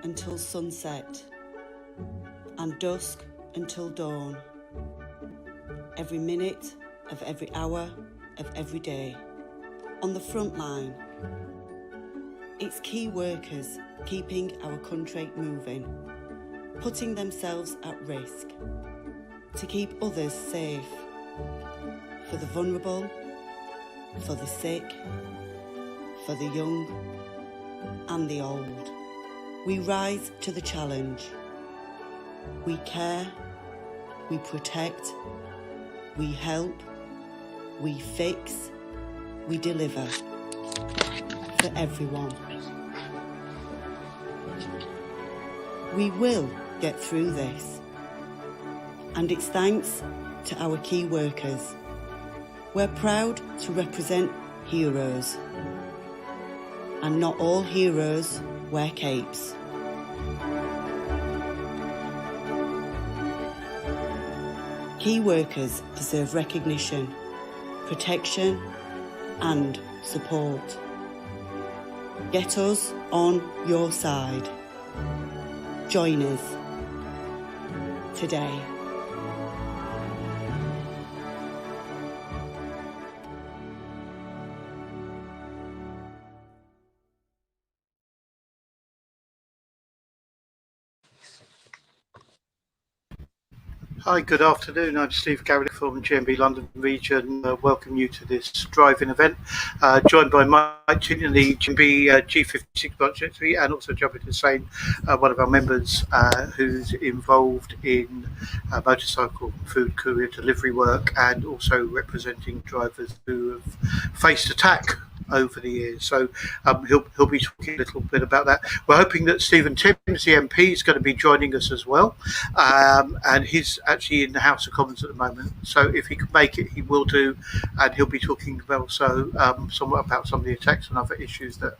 until sunset, and dusk until dawn. Every minute of every hour of every day. On the front line, it's key workers keeping our country moving, putting themselves at risk to keep others safe, for the vulnerable, for the sick, for the young and the old. We rise to the challenge. We care, we protect, we help, we fix, we deliver for everyone. We will get through this, and it's thanks to our key workers. We're proud to represent heroes, and not all heroes wear capes. Key workers deserve recognition, protection and support. Get us on your side. Join us today. Hi, good afternoon. I'm Steve Garrick from GMB London Region. Welcome you to this drive-in event, joined by Mike Union, the GMB G56 branch secretary, and also Jabir Hussain, one of our members who's involved in motorcycle food courier delivery work and also representing drivers who have faced attack over the years. So he'll be talking a little bit about that. We're hoping that Stephen Timms, the MP, is going to be joining us as well, and he's actually in the House of Commons at the moment. So if he can make it, he will do, and he'll be talking also somewhat about some of the attacks and other issues that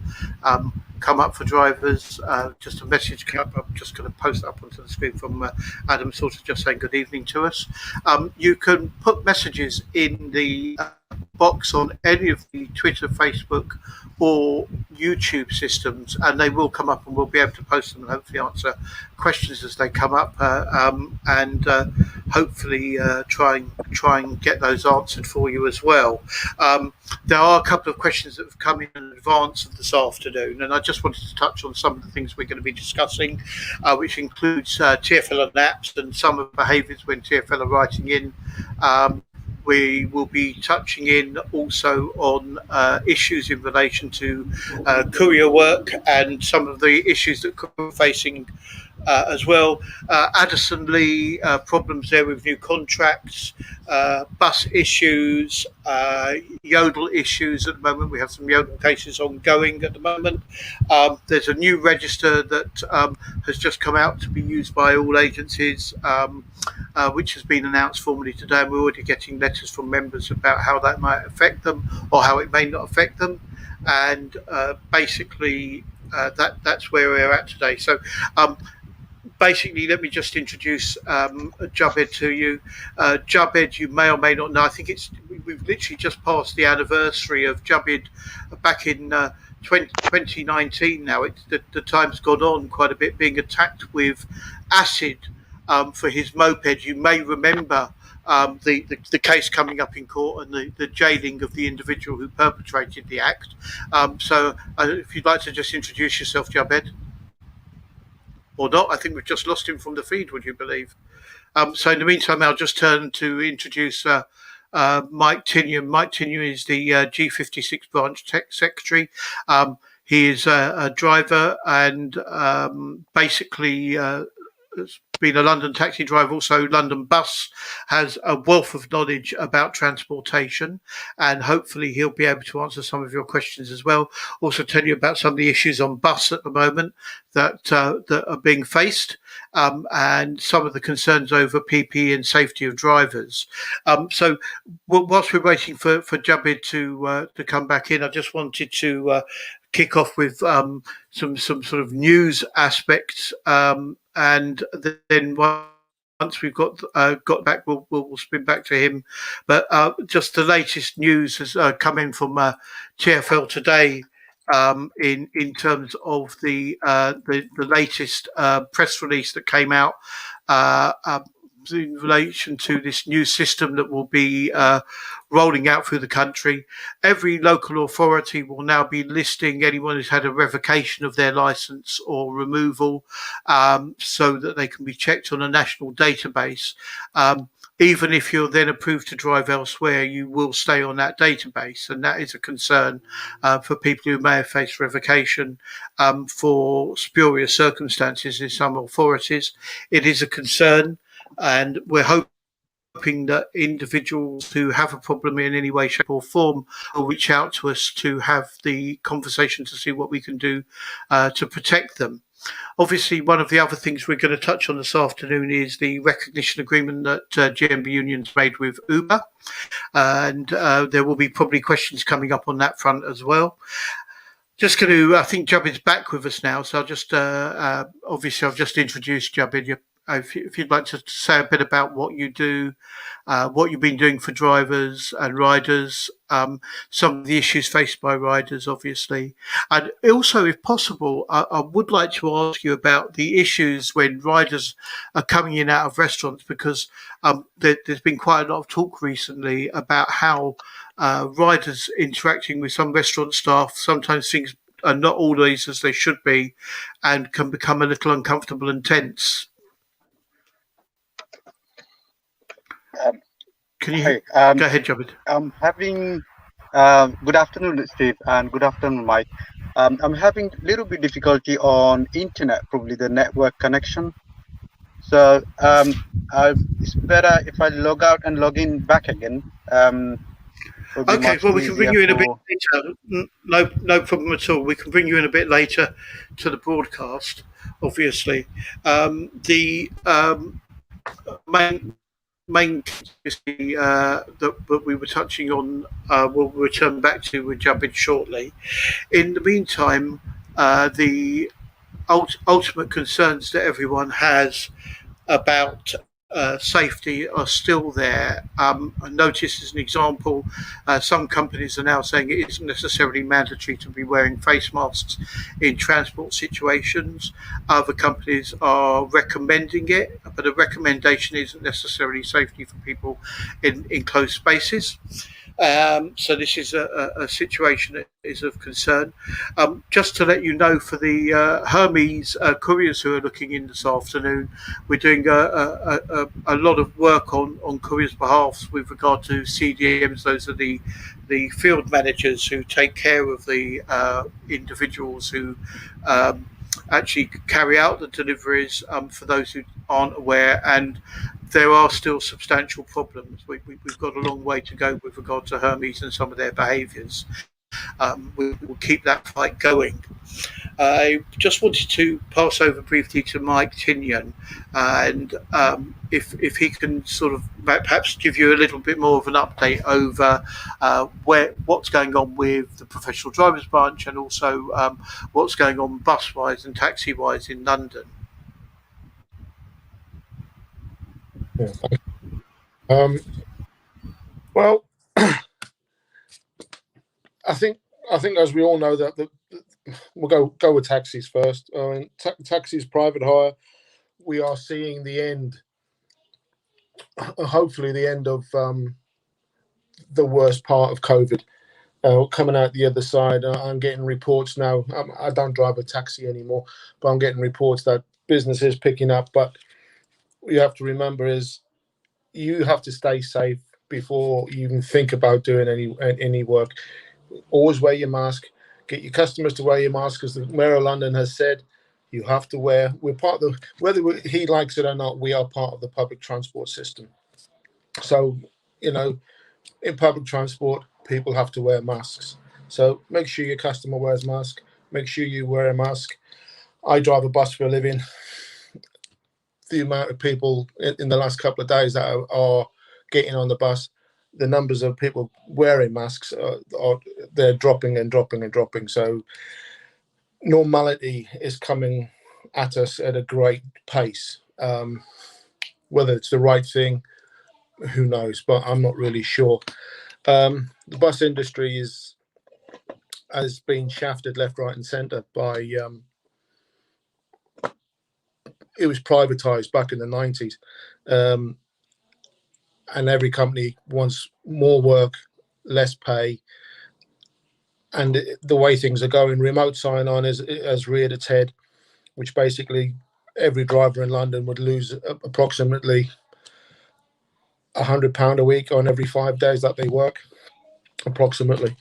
come up for drivers. Just a message came up. I'm just going to post up onto the screen from Adam, sort of just saying good evening to us. You can put messages in the box on any of the Twitter, Facebook or YouTube systems, and they will come up and we'll be able to post them and hopefully answer questions as they come up, and hopefully try and get those answered for you as well. There are a couple of questions that have come in advance of this afternoon, and I just wanted to touch on some of the things we're going to be discussing, which includes TfL and apps and some of the behaviours when TfL are writing in. We will be touching in also on issues in relation to courier work and some of the issues that we're facing as well. Addison Lee, problems there with new contracts, bus issues, Yodel issues at the moment. We have some Yodel cases ongoing at the moment. There's a new register that has just come out to be used by all agencies, which has been announced formally today, and we're already getting letters from members about how that might affect them or how it may not affect them, and basically that's where we're at today. So basically, let me just introduce Jabed to you. Jabed, you may or may not know, I think we've literally just passed the anniversary of Jabed back in 2019 now. The time's gone on quite a bit, being attacked with acid for his moped. You may remember the case coming up in court and the jailing of the individual who perpetrated the act. So if you'd like to just introduce yourself, Jabed. Or not, I think we've just lost him from the feed, would you believe? So in the meantime, I'll just turn to introduce Mike Tinian. Mike Tinian is the G56 branch tech secretary. He is a driver and basically has been a London taxi driver, also London bus, has a wealth of knowledge about transportation, and hopefully he'll be able to answer some of your questions as well. Also tell you about some of the issues on bus at the moment that are being faced, and some of the concerns over PPE and safety of drivers. So whilst we're waiting for Jabir to come back in, I just wanted to kick off with some sort of news aspects, and then once we've got back, we'll spin back to him. But just the latest news has come in from TfL today, in terms of the latest press release that came out in relation to this new system that will be rolling out through the country. Every local authority will now be listing anyone who's had a revocation of their licence or removal, so that they can be checked on a national database. Even if you're then approved to drive elsewhere, you will stay on that database. And that is a concern for people who may have faced revocation for spurious circumstances in some authorities. It is a concern, and we're hoping that individuals who have a problem in any way, shape or form will reach out to us to have the conversation to see what we can do to protect them. Obviously, one of the other things we're going to touch on this afternoon is the recognition agreement that GMB Union's made with Uber, and there will be probably questions coming up on that front as well. Just going to, I think Jabid's back with us now, so I'll just, obviously I've just introduced Jabid. If you'd like to say a bit about what you do, what you've been doing for drivers and riders, some of the issues faced by riders, obviously. And also, if possible, I would like to ask you about the issues when riders are coming in out of restaurants, because there's been quite a lot of talk recently about how riders interacting with some restaurant staff, sometimes things are not always as they should be and can become a little uncomfortable and tense. Can you go ahead, Jabid? I'm having good afternoon, Steve, and good afternoon, Mike. I'm having a little bit difficulty on internet, probably the network connection. So it's better if I log out and log in back again. Okay, well, we can bring you in a bit later. No problem at all. We can bring you in a bit later to the broadcast, obviously. The main that we were touching on, we'll return back to with Jabid shortly. In the meantime, the ultimate concerns that everyone has about safety are still there. I noticed, as an example, some companies are now saying it isn't necessarily mandatory to be wearing face masks in transport situations. Other companies are recommending it, but a recommendation isn't necessarily safety for people in closed spaces. So this is a situation that is of concern. Just to let you know, for the Hermes couriers who are looking in this afternoon, we're doing a lot of work on couriers' behalf with regard to CDMs. Those are the field managers who take care of the individuals who actually carry out the deliveries, for those who aren't aware. And there are still substantial problems. We've got a long way to go with regard to Hermes and some of their behaviours. We will keep that fight going. I just wanted to pass over briefly to Mike Tinian, and if he can sort of perhaps give you a little bit more of an update over what's going on with the professional drivers branch, and also what's going on bus-wise and taxi-wise in London. Yeah. Well, I think as we all know that we'll go with taxis first. I mean, taxis, private hire. We are seeing the end, hopefully the end of the worst part of COVID. Coming out the other side, I'm getting reports now. I don't drive a taxi anymore, but I'm getting reports that business is picking up. But what you have to remember is you have to stay safe before you even think about doing any work. Always wear your mask. Get your customers to wear your mask, because the Mayor of London has said you have to wear. We're part of whether he likes it or not, we are part of the public transport system. So, in public transport, people have to wear masks. So make sure your customer wears a mask. Make sure you wear a mask. I drive a bus for a living. The amount of people in the last couple of days that are getting on the bus, the numbers of people wearing masks they're dropping and dropping and dropping. So normality is coming at us at a great pace. Whether it's the right thing, who knows? But I'm not really sure. The bus industry is has been shafted left, right, and centre by. It was privatised back in the 90s, and every company wants more work, less pay, and the way things are going, remote sign-on has reared its head, which basically every driver in London would lose approximately £100 a week on every 5 days that they work, approximately.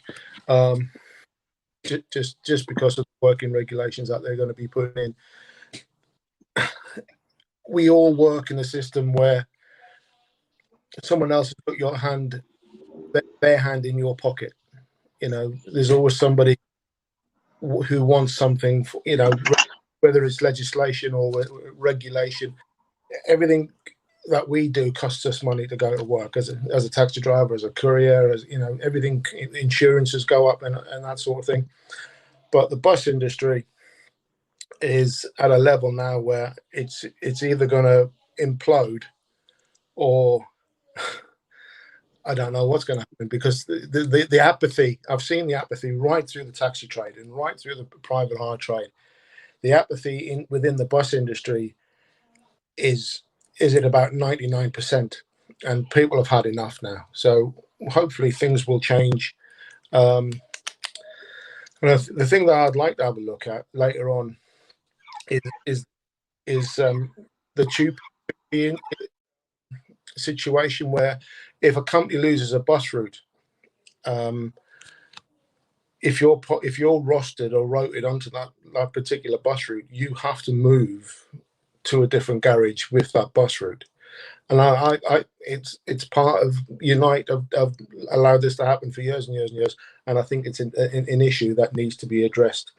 Just because of the working regulations that they're going to be putting in. We all work in a system where someone else has put their hand in your pocket. There's always somebody who wants something, whether it's legislation or regulation. Everything that we do costs us money to go to work as a taxi driver, as a courier, everything, insurances go up and that sort of thing. But the bus industry is at a level now where it's either going to implode or I don't know what's going to happen, because the apathy, I've seen the apathy right through the taxi trade and right through the private hire trade. The apathy within the bus industry is at about 99%, and people have had enough now. So hopefully things will change. The thing that I'd like to have a look at later on is the tube situation, where if a company loses a bus route, if you're rostered or rotated onto that particular bus route, you have to move to a different garage with that bus route. And it's part of Unite. I've allowed this to happen for years and years and years, and I think it's an issue that needs to be addressed,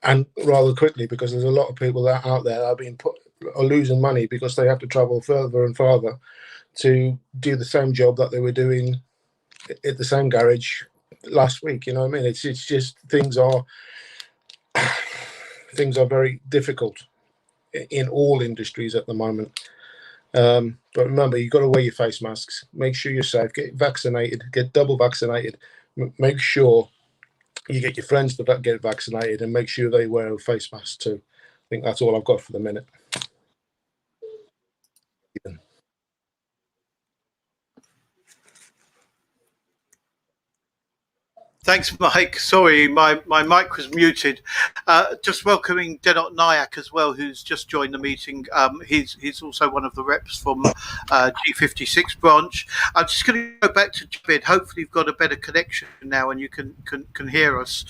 and rather quickly, because there's a lot of people that out there that are losing money because they have to travel further and farther to do the same job that they were doing at the same garage last week. You know what I mean? It's just things are very difficult in all industries at the moment. But remember, you've got to wear your face masks. Make sure you're safe. Get vaccinated. Get double vaccinated. Make sure you get your friends to get vaccinated, and make sure they wear a face mask too. I think that's all I've got for the minute. Thanks, Mike. Sorry, my mic was muted. Just welcoming Denot Nayak as well, who's just joined the meeting. He's also one of the reps from G56 branch. I'm just going to go back to Javid. Hopefully you've got a better connection now and you can hear us.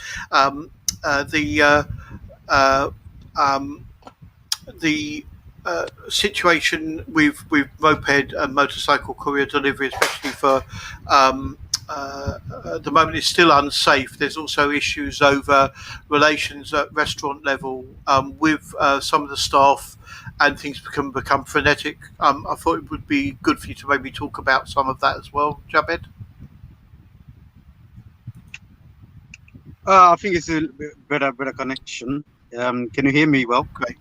The situation with moped and motorcycle courier delivery, especially for at the moment, is still unsafe. There's also issues over relations at restaurant level with some of the staff, and things can become frenetic. I thought it would be good for you to maybe talk about some of that as well, Javed. I think it's a better connection. Can you hear me well? Great.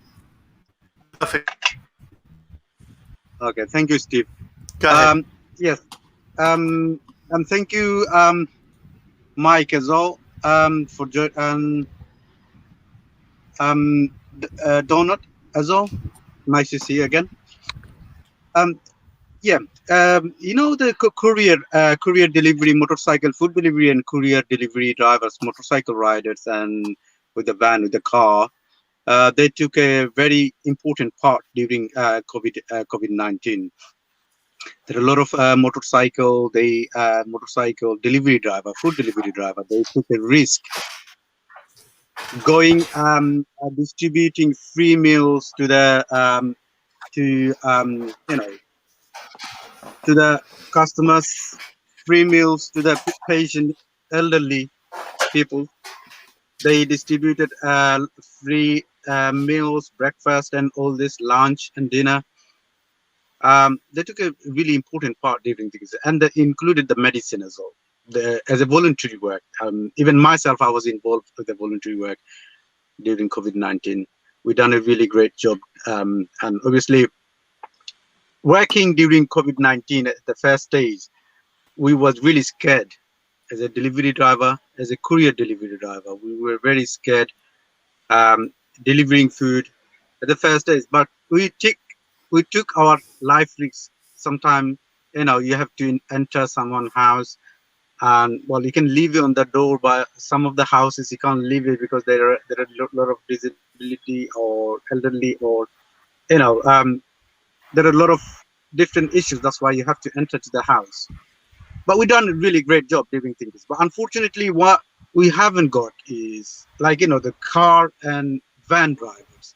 Perfect. Okay, thank you, Steve. Go ahead. Yes. And thank you, Mike, as well, for Donut as well. Nice to see you again. The courier delivery, motorcycle food delivery, and courier delivery drivers, motorcycle riders, and with the van, with the car, they took a very important part during COVID-19. There are a lot of motorcycle delivery driver, food delivery driver. They took a risk going distributing free meals to the to the customers, free meals to the patient, elderly people. They distributed free meals, breakfast, and all this, lunch and dinner. They took a really important part during this, and they included the medicine as well, as a voluntary work. Even myself, I was involved with the voluntary work during COVID-19. We've done a really great job, and obviously, working during COVID-19 at the first stage, we was really scared, as a delivery driver, as a courier delivery driver. We were very scared delivering food at the first days, but we took our life risks. Sometimes, you have to enter someone's house, and well, you can leave it on the door, but some of the houses you can't leave it because there are a lot of disability or elderly, or there are a lot of different issues. That's why you have to enter to the house. But we done a really great job doing things. But unfortunately, what we haven't got is the car and van drivers.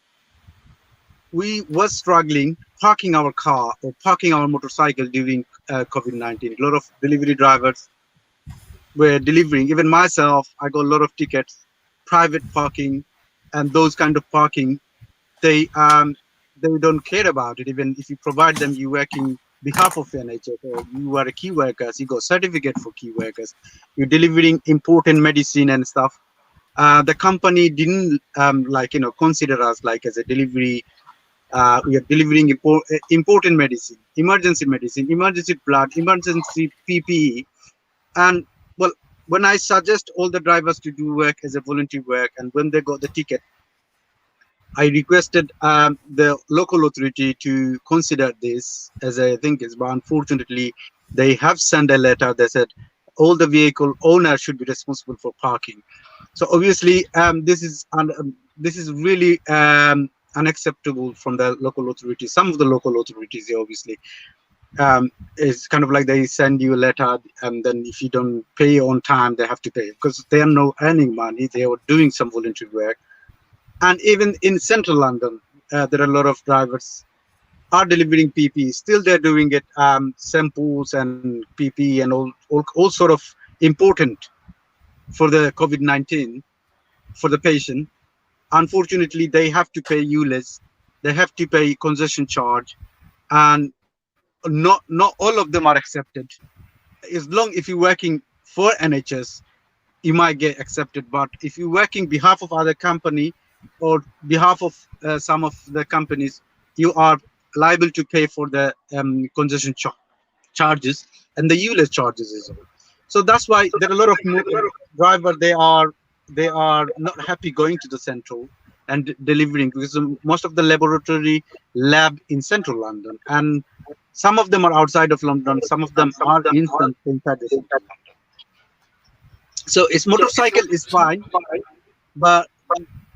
We were struggling parking our car or parking our motorcycle during COVID-19. A lot of delivery drivers were delivering. Even myself, I got a lot of tickets, private parking, and those kind of parking. They don't care about it. Even if you provide them, you working behalf of NHS, or you are a key workers, you got certificate for key workers, you're delivering important medicine and stuff. The company didn't consider us like as a delivery. We are delivering important medicine, emergency blood, emergency PPE. And well, when I suggest all the drivers to do work as a volunteer work, and when they got the ticket, I requested the local authority to consider this as I think is, but unfortunately, they have sent a letter. They said all the vehicle owners should be responsible for parking. So obviously, this is really unacceptable from the local authorities. Some of the local authorities, obviously, it's kind of like they send you a letter, and then if you don't pay on time, they have to pay because they are not earning money. They are doing some volunteer work. And even in central London, there are a lot of drivers are delivering PPE. Still, they're doing it, samples and PPE and all sort of important for the COVID-19 for the patient. Unfortunately, they have to pay ULEZ, they have to pay concession charge, and not all of them are accepted. As long if you're working for NHS, you might get accepted. But if you're working behalf of other company or behalf of some of the companies, you are liable to pay for the concession charges and the ULEZ charges as well. So that's why there are a lot of drivers. They are not happy going to the central and delivering, because most of the laboratory lab in central London, and some of them are outside of London, some of them are inside the central London. So its motorcycle is fine, but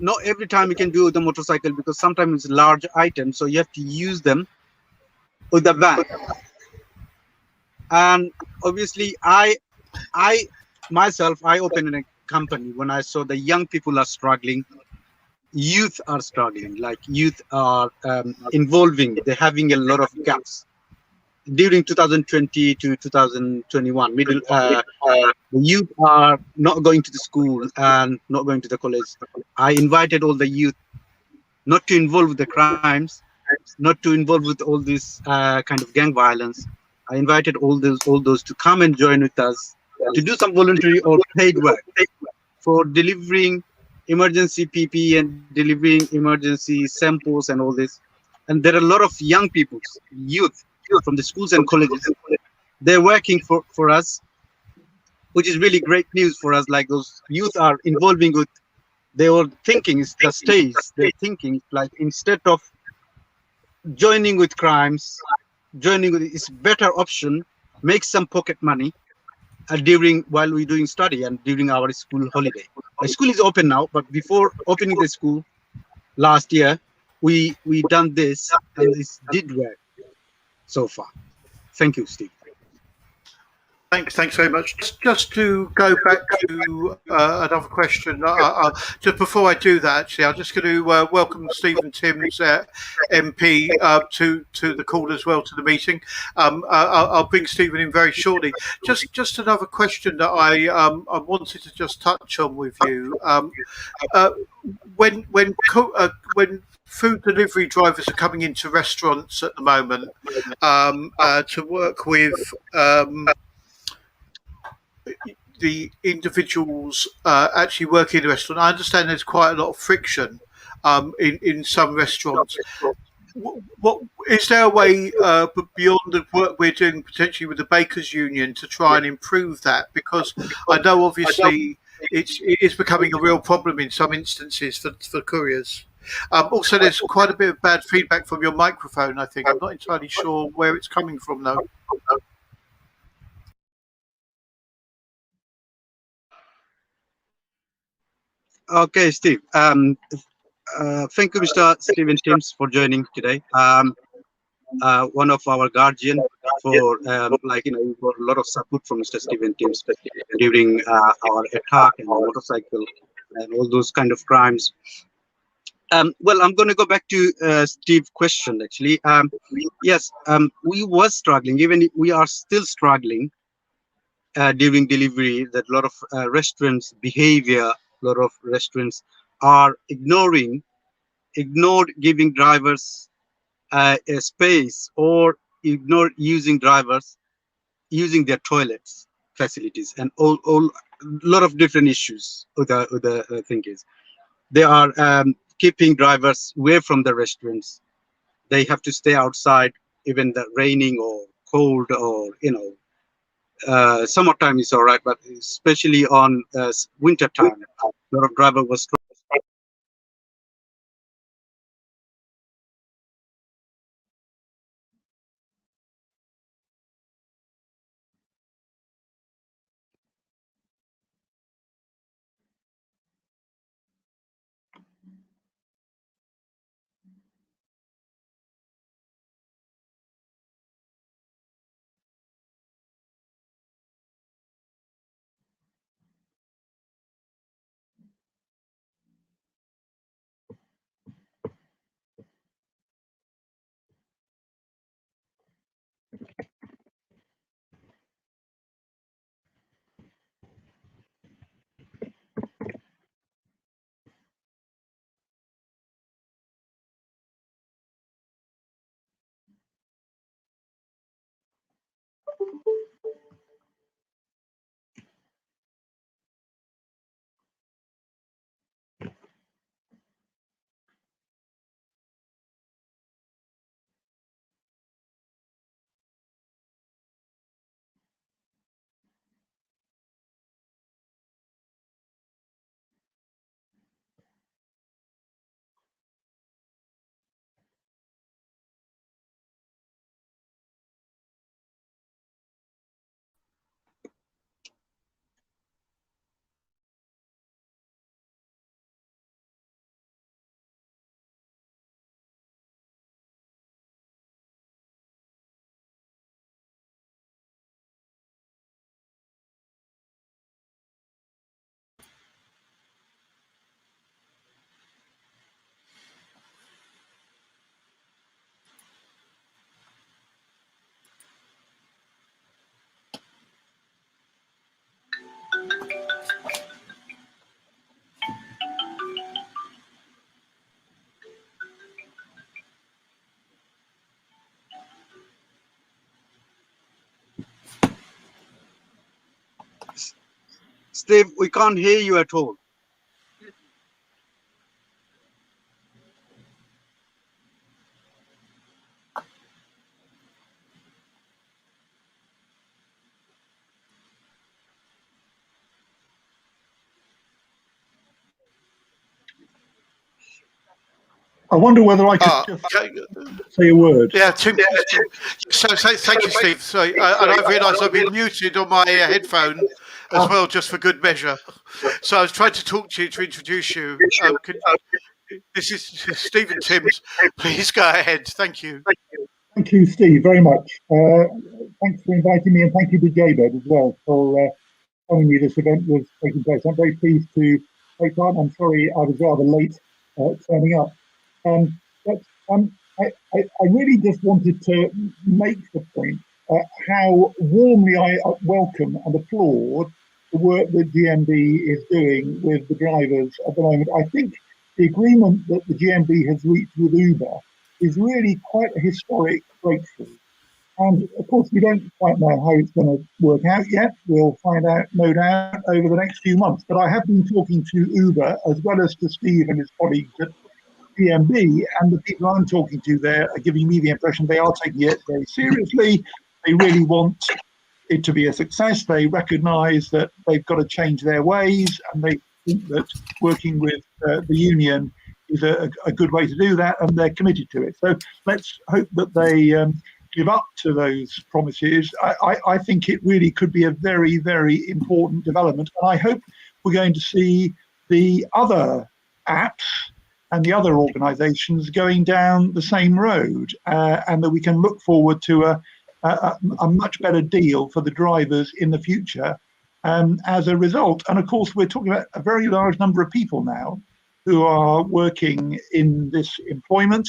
not every time you can do the motorcycle, because sometimes it's large items, so you have to use them with the van. And obviously, I myself opened a company when I saw the young people are struggling, youth are struggling, like youth are involving, they're having a lot of gaps. During 2020 to 2021, the youth are not going to the school and not going to the college. I invited all the youth not to involve with the crimes, not to involve with all this kind of gang violence. I invited all those to come and join with us to do some voluntary or paid work for delivering emergency PPE and delivering emergency samples and all this. And there are a lot of young people, youth from the schools and colleges. They're working for us, which is really great news for us. Like those youth are involving with, they are thinking it's the stage. They're thinking like instead of joining with crimes, joining with it's better option, make some pocket money while we're doing study and during our school holiday. The school is open now, but before opening the school last year, we done this, and this did work so far. Thank you, Steve. Thanks very much. Just to go back to another question, just before I do that, actually, I'm just going to welcome Stephen Timms, MP, to the call as well, to the meeting. I'll bring Stephen in very shortly. Just another question that I wanted to just touch on with you. When food delivery drivers are coming into restaurants at the moment to work with the individuals actually working in the restaurant, I understand there's quite a lot of friction in some restaurants. what is there a way beyond the work we're doing potentially with the Bakers Union to try and improve that? Because I know obviously it is becoming a real problem in some instances for couriers. Also, there's quite a bit of bad feedback from your microphone. I think I'm not entirely sure where it's coming from though. Okay, Steve. Thank you, Mr. Stephen Timms, for joining today. One of our guardian for we got a lot of support from Mr. Stephen Timms during our attack and motorcycle and all those kind of crimes. Well, I'm going to go back to Steve's question actually. Yes, we was struggling, even we are still struggling during delivery. That a lot of restaurants behavior, a lot of restaurants are ignored giving drivers a space, or ignore using drivers using their toilets facilities, and all lot of different issues with the thing is they are keeping drivers away from the restaurants. They have to stay outside even the raining or cold, or summertime is all right, but especially on winter time a lot of driver was Steve, we can't hear you at all. I wonder whether I could just say a word. Yeah, so thank you, Steve. So, and I've realised I've been muted on my headphone as well, just for good measure. So I was trying to talk to you to introduce you. This is Stephen Timms. Please go ahead. Thank you. Thank you, Steve, very much. Thanks for inviting me, and thank you to Jaybird as well for telling me this event was taking place. I'm very pleased to take part. I'm sorry I was rather late turning up. But I really just wanted to make the point how warmly I welcome and applaud the work that GMB is doing with the drivers at the moment. I think the agreement that the GMB has reached with Uber is really quite a historic breakthrough. And of course, we don't quite know how it's going to work out yet. We'll find out, no doubt, over the next few months. But I have been talking to Uber as well as to Steve and his colleagues at GMB, and the people I'm talking to there are giving me the impression they are taking it very seriously. They really want it to be a success. They recognise that they've got to change their ways, and they think that working with the union is a good way to do that, and they're committed to it. So let's hope that they live up to those promises. I think it really could be a very, very important development, and I hope we're going to see the other apps and the other organisations going down the same road, and that we can look forward to a much better deal for the drivers in the future as a result. And of course, we're talking about a very large number of people now who are working in this employment.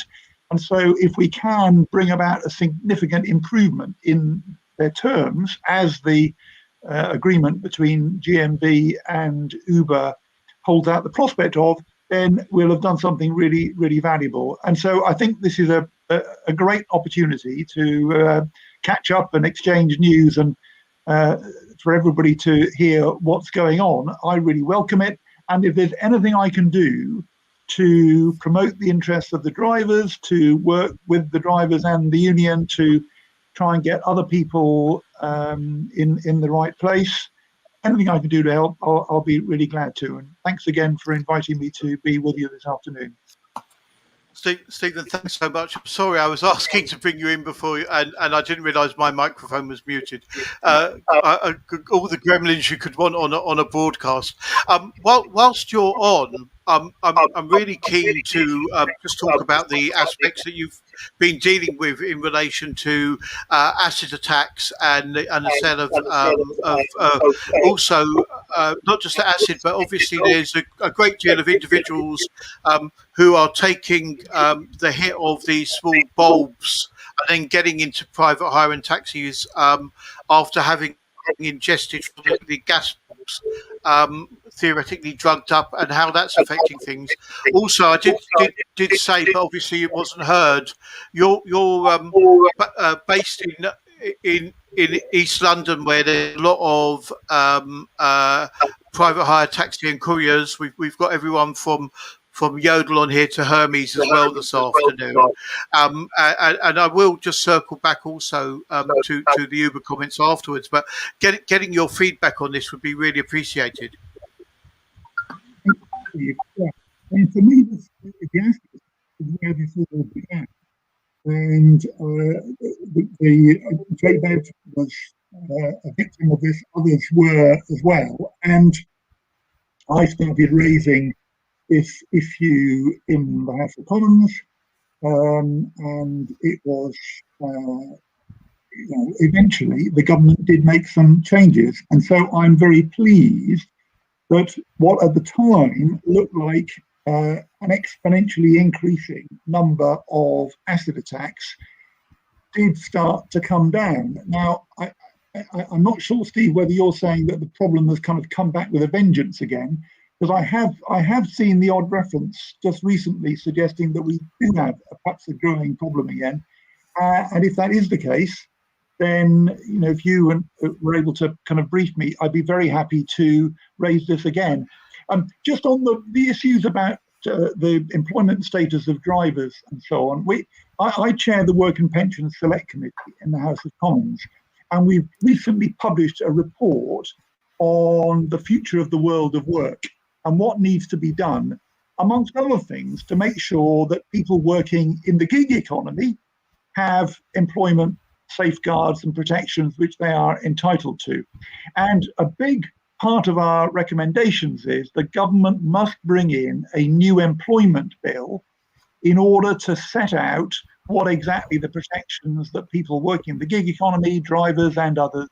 And so if we can bring about a significant improvement in their terms, as the agreement between GMB and Uber holds out the prospect of, then we'll have done something really, really valuable. And so I think this is a great opportunity to catch up and exchange news, and for everybody to hear what's going on. I really welcome it. And if there's anything I can do to promote the interests of the drivers, to work with the drivers and the union to try and get other people in the right place, anything I can do to help, I'll be really glad to. And thanks again for inviting me to be with you this afternoon. Stephen, thanks so much. I'm sorry, I was asking to bring you in before, and I didn't realise my microphone was muted. All the gremlins you could want on a broadcast. Whilst you're on, I'm really keen to just talk about the aspects that you've been dealing with in relation to acid attacks and the sale of also not just the acid, but obviously there's a great deal of individuals who are taking the hit of these small bulbs and then getting into private hire and taxis after having ingested the gas bulbs, theoretically drugged up, and how that's affecting things. Also, I did say, but obviously it wasn't heard. You're based in East London, where there's a lot of private hire taxi and couriers. We've got everyone from Yodel on here to Hermes as well this afternoon. And I will just circle back also to the Uber comments afterwards, but getting your feedback on this would be really appreciated. Yeah. And for me, the aspect is where this all began. And the Jaybed was a victim of this, others were as well. And I started raising this issue in the House of Commons, and it was, eventually the government did make some changes. And so I'm very pleased that what at the time looked like an exponentially increasing number of acid attacks did start to come down. Now, I'm not sure, Steve, whether you're saying that the problem has kind of come back with a vengeance again, because I have seen the odd reference just recently suggesting that we do have perhaps a growing problem again. And if that is the case, then, if you were able to kind of brief me, I'd be very happy to raise this again. Just on the issues about the employment status of drivers and so on, I chair the Work and Pensions Select Committee in the House of Commons, and we've recently published a report on the future of the world of work and what needs to be done, amongst other things, to make sure that people working in the gig economy have employment safeguards and protections which they are entitled to. And a big part of our recommendations is the government must bring in a new employment bill in order to set out what exactly the protections that people working in the gig economy, drivers and others,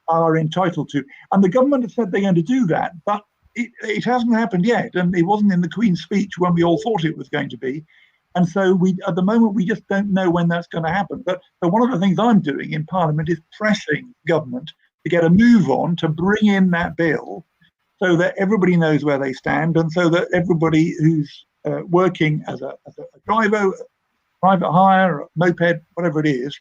are entitled to. And the government has said they're going to do that, but it hasn't happened yet, and it wasn't in the Queen's speech when we all thought it was going to be. And so at the moment, we just don't know when that's going to happen. But one of the things I'm doing in Parliament is pressing government to get a move on to bring in that bill so that everybody knows where they stand, and so that everybody who's working as a driver, private hire, moped, whatever it is,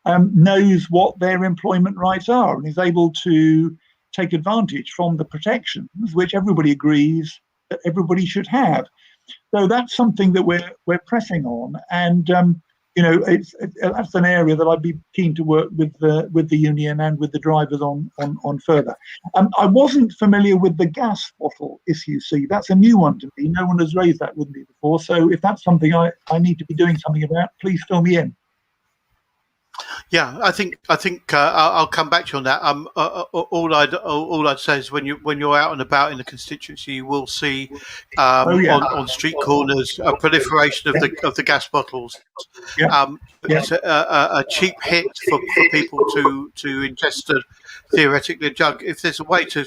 knows what their employment rights are and is able to take advantage from the protections which everybody agrees that everybody should have. So that's something that we're pressing on, and that's an area that I'd be keen to work with the union and with the drivers on further. I wasn't familiar with the gas bottle issue. See, that's a new one to me. No one has raised that with me before. So if that's something I need to be doing something about, please fill me in. Yeah, I think I'll come back to you on that. All I'd say is when you're out and about in the constituency, you will see on street corners a proliferation of the gas bottles. It's a cheap hit for people to ingest theoretically a jug. If there's a way to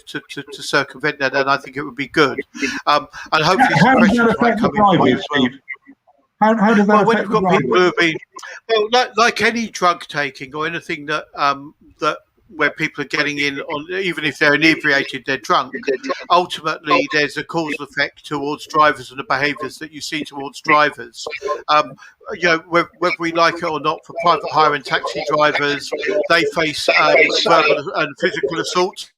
circumvent that, then I think it would be good. And hopefully some questions might come in as well. How does that when you've got people who have been, like any drug taking or anything that where people are getting in on, even if they're inebriated, they're drunk. Ultimately, there's a causal effect towards drivers and the behaviours that you see towards drivers. Whether we like it or not, for private hire and taxi drivers, they face verbal and physical assaults.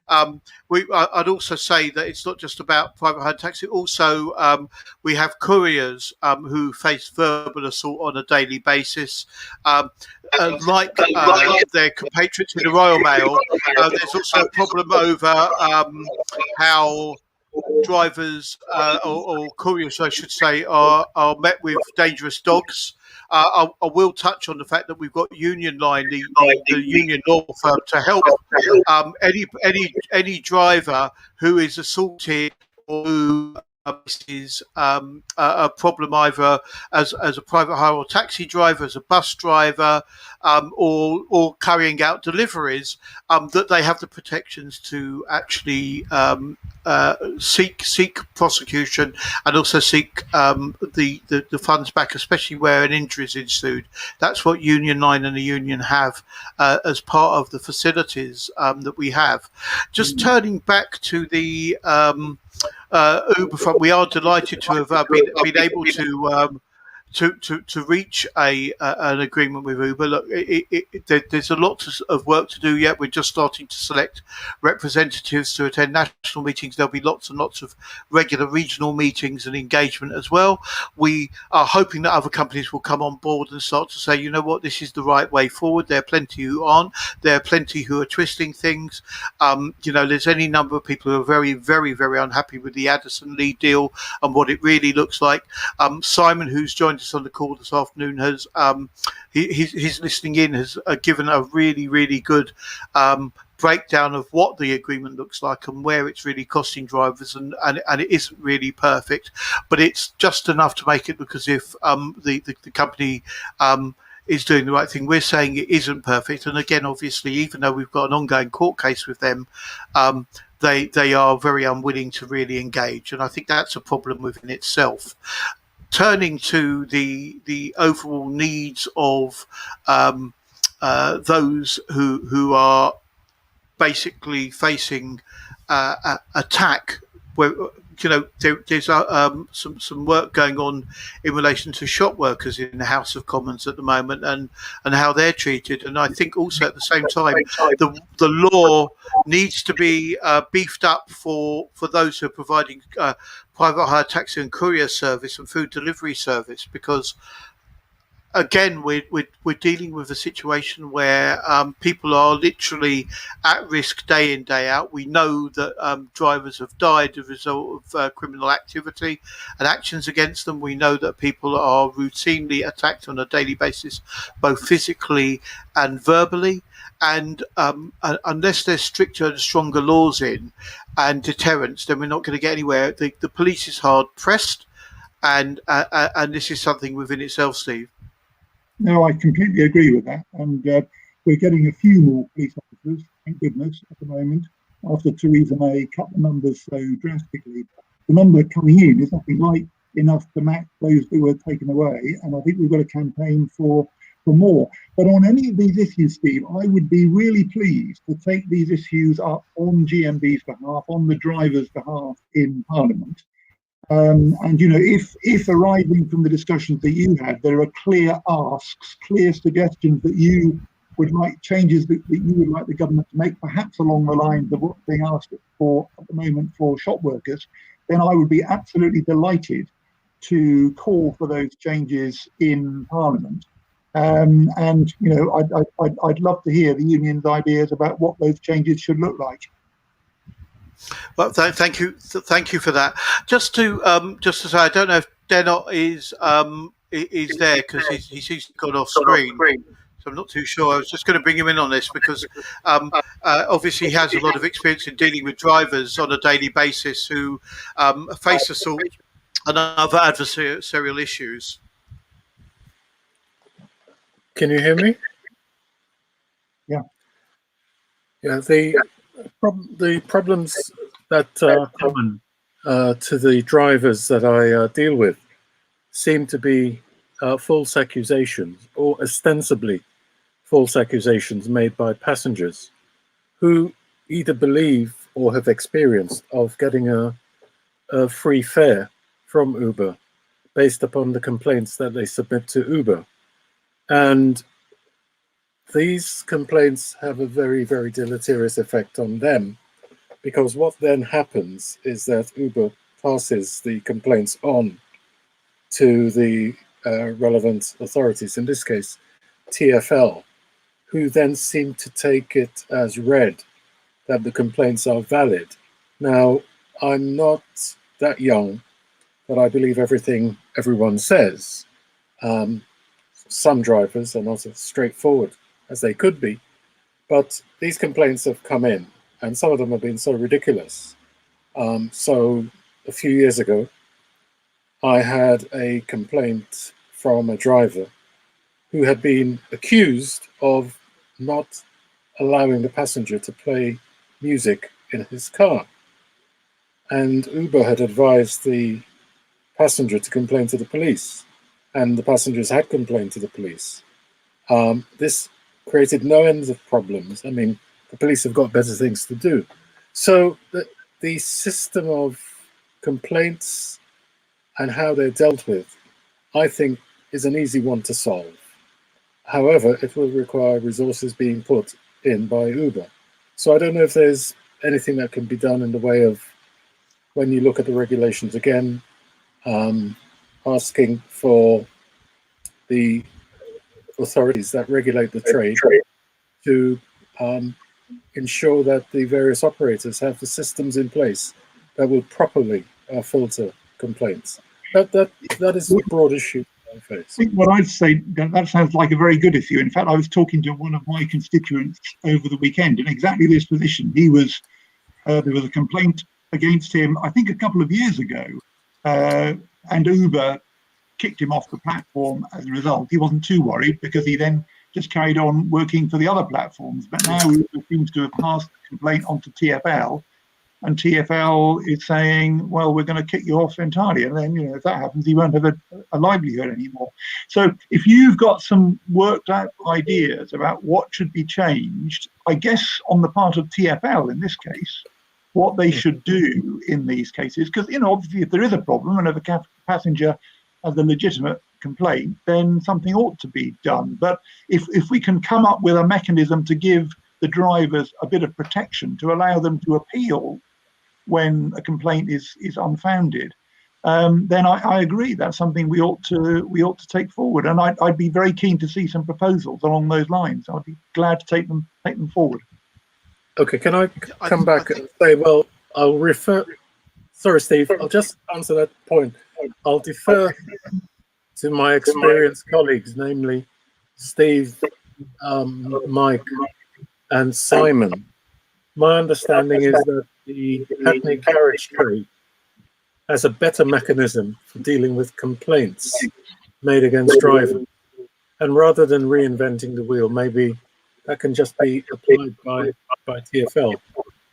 I'd also say that it's not just about private hire taxi. Also, we have couriers who face verbal assault on a daily basis. Like their compatriots in the Royal Mail, there's also a problem over how drivers or couriers, I should say, are met with dangerous dogs. I will touch on the fact that we've got Union Line, the union law firm, to help any driver who is assaulted or who is a problem either as a private hire or taxi driver, as a bus driver, or carrying out deliveries, that they have the protections to actually seek prosecution and also seek the funds back, especially where an injury is ensued. That's what Union Line and the union have as part of the facilities that we have. Just turning back to the Uber front, we are delighted to have been able to reach an agreement with Uber. Look, there's a lot of work to do yet. We're just starting to select representatives to attend national meetings. There'll be lots and lots of regular regional meetings and engagement as well. We are hoping that other companies will come on board and start to say, you know what, this is the right way forward. There are plenty who aren't. There are plenty who are twisting things. There's any number of people who are very, very, very unhappy with the Addison Lee deal and what it really looks like. Simon, who's joined us on the call this afternoon, has he's listening in, has given a really, really good breakdown of what the agreement looks like and where it's really costing drivers, and it isn't really perfect, but it's just enough to make it look as if the company is doing the right thing. We're saying it isn't perfect, and again, obviously, even though we've got an ongoing court case with them, they are very unwilling to really engage, and I think that's a problem within itself. Turning to the overall needs of those who are basically facing attack, where there's some work going on in relation to shop workers in the House of Commons at the moment, and how they're treated. And I think also at the same time the law needs to be beefed up for those who are providing private hire taxi and courier service and food delivery service, because again, we're dealing with a situation where people are literally at risk day in, day out. We know that drivers have died as a result of criminal activity and actions against them. We know that people are routinely attacked on a daily basis, both physically and verbally. And unless there's stricter and stronger laws in and deterrence, then we're not going to get anywhere. The police is hard pressed, and this is something within itself, Steve. No, I completely agree with that. And we're getting a few more police officers, thank goodness, at the moment, after Theresa May cut the numbers so drastically. The number coming in is nothing like enough to match those that were taken away. And I think we've got a campaign for more. But on any of these issues, Steve, I would be really pleased to take these issues up on GMB's behalf, on the driver's behalf in Parliament. And if arising from the discussions that you had, there are clear asks, clear suggestions that you would like, changes that you would like the government to make, perhaps along the lines of what's being asked for at the moment for shop workers, then I would be absolutely delighted to call for those changes in Parliament. And I'd love to hear the union's ideas about what those changes should look like. Well, thank you for that. Just to say, I don't know if Denot is there, because he seems to have gone off screen. So I'm not too sure. I was just going to bring him in on this because obviously he has a lot of experience in dealing with drivers on a daily basis who face assault and other adversarial issues. Can you hear me? Yeah. Yeah. The problems that are common to the drivers that I deal with seem to be false accusations, or ostensibly false accusations made by passengers who either believe or have experienced of getting a free fare from Uber based upon the complaints that they submit to Uber. And these complaints have a very, very deleterious effect on them, because what then happens is that Uber passes the complaints on to the relevant authorities, in this case, TfL, who then seem to take it as read that the complaints are valid. Now, I'm not that young that I believe everything everyone says. Some drivers are not as straightforward as they could be, but these complaints have come in, and some of them have been so ridiculous. So a few years ago, I had a complaint from a driver who had been accused of not allowing the passenger to play music in his car. And Uber had advised the passenger to complain to the police, and the passengers had complained to the police. This created no end of problems. I mean, the police have got better things to do. So the system of complaints and how they're dealt with, I think, is an easy one to solve. However, it will require resources being put in by Uber. So I don't know if there's anything that can be done in the way of, when you look at the regulations again, asking for the authorities that regulate the trade to ensure that the various operators have the systems in place that will properly filter complaints. That is a broad issue I face. I think what I'd say, that sounds like a very good issue. In fact, I was talking to one of my constituents over the weekend in exactly this position. He was there was a complaint against him, I think, a couple of years ago, and Uber kicked him off the platform as a result. He wasn't too worried because he then just carried on working for the other platforms. But now Uber seems to have passed the complaint onto TfL, and TfL is saying, well, we're going to kick you off entirely. And then, if that happens, he won't have a livelihood anymore. So if you've got some worked out ideas about what should be changed, I guess on the part of TfL in this case, what they should do in these cases, because, obviously if there is a problem and if a passenger has a legitimate complaint, then something ought to be done. But if we can come up with a mechanism to give the drivers a bit of protection, to allow them to appeal when a complaint is unfounded, then I agree that's something we ought to take forward. And I'd be very keen to see some proposals along those lines. I'd be glad to take them forward. Okay, can I come back and say, well, I'll refer... Sorry, Steve, I'll just answer that point. I'll defer to my experienced colleagues, namely Steve, Mike, and Simon. My understanding is that the hackney carriage trade has a better mechanism for dealing with complaints made against drivers. And rather than reinventing the wheel, maybe that can just be applied by TfL.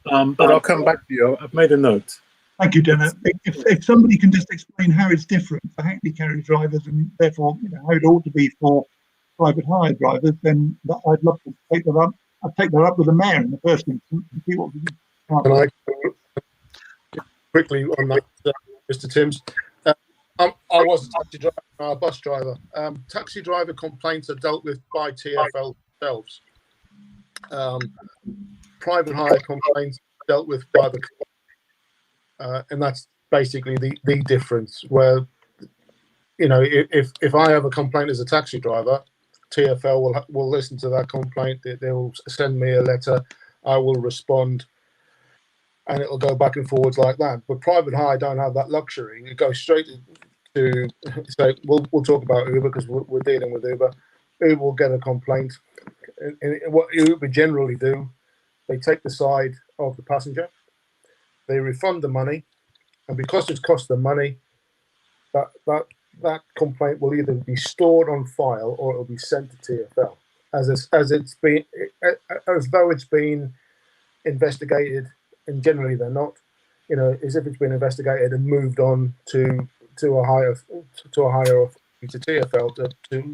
But I'll come back to you. I've made a note. Thank you, Dennis. If somebody can just explain how it's different for hackney carriage drivers and therefore how it ought to be for private hire drivers, then I'd love to take that up. I'd take that up with the mayor in the first instance and see what we can. Can I quickly on that, Mr. Timms? I was a taxi driver, a bus driver. Taxi driver complaints are dealt with by TfL themselves. Private hire complaints dealt with by the and that's basically the difference, where if I have a complaint as a taxi driver, TfL will listen to that complaint. They will send me a letter. I will respond, and it'll go back and forwards like that. But private hire don't have that luxury. It goes straight to say, we'll talk about Uber because we're dealing with Uber. Uber will get a complaint, and what Uber generally do, they take the side of the passenger, they refund the money, and because it's cost them money, that complaint will either be stored on file or it'll be sent to TfL as though it's been investigated, and generally they're not. As if it's been investigated and moved on to a higher authority, to TfL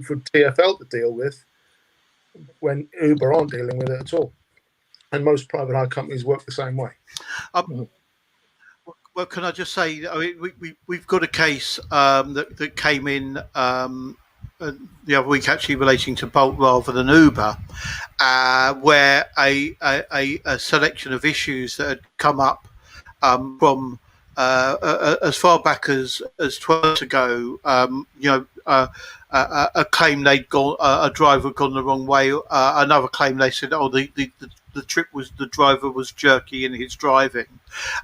for TfL to deal with, when Uber aren't dealing with it at all. And most private hire companies work the same way. Well, can I just say, I mean, we've got a case that came in the other week, actually relating to Bolt rather than Uber, where a selection of issues that had come up from as far back as 12 months ago, a claim a driver had gone the wrong way. Another claim they said, the driver was jerky in his driving,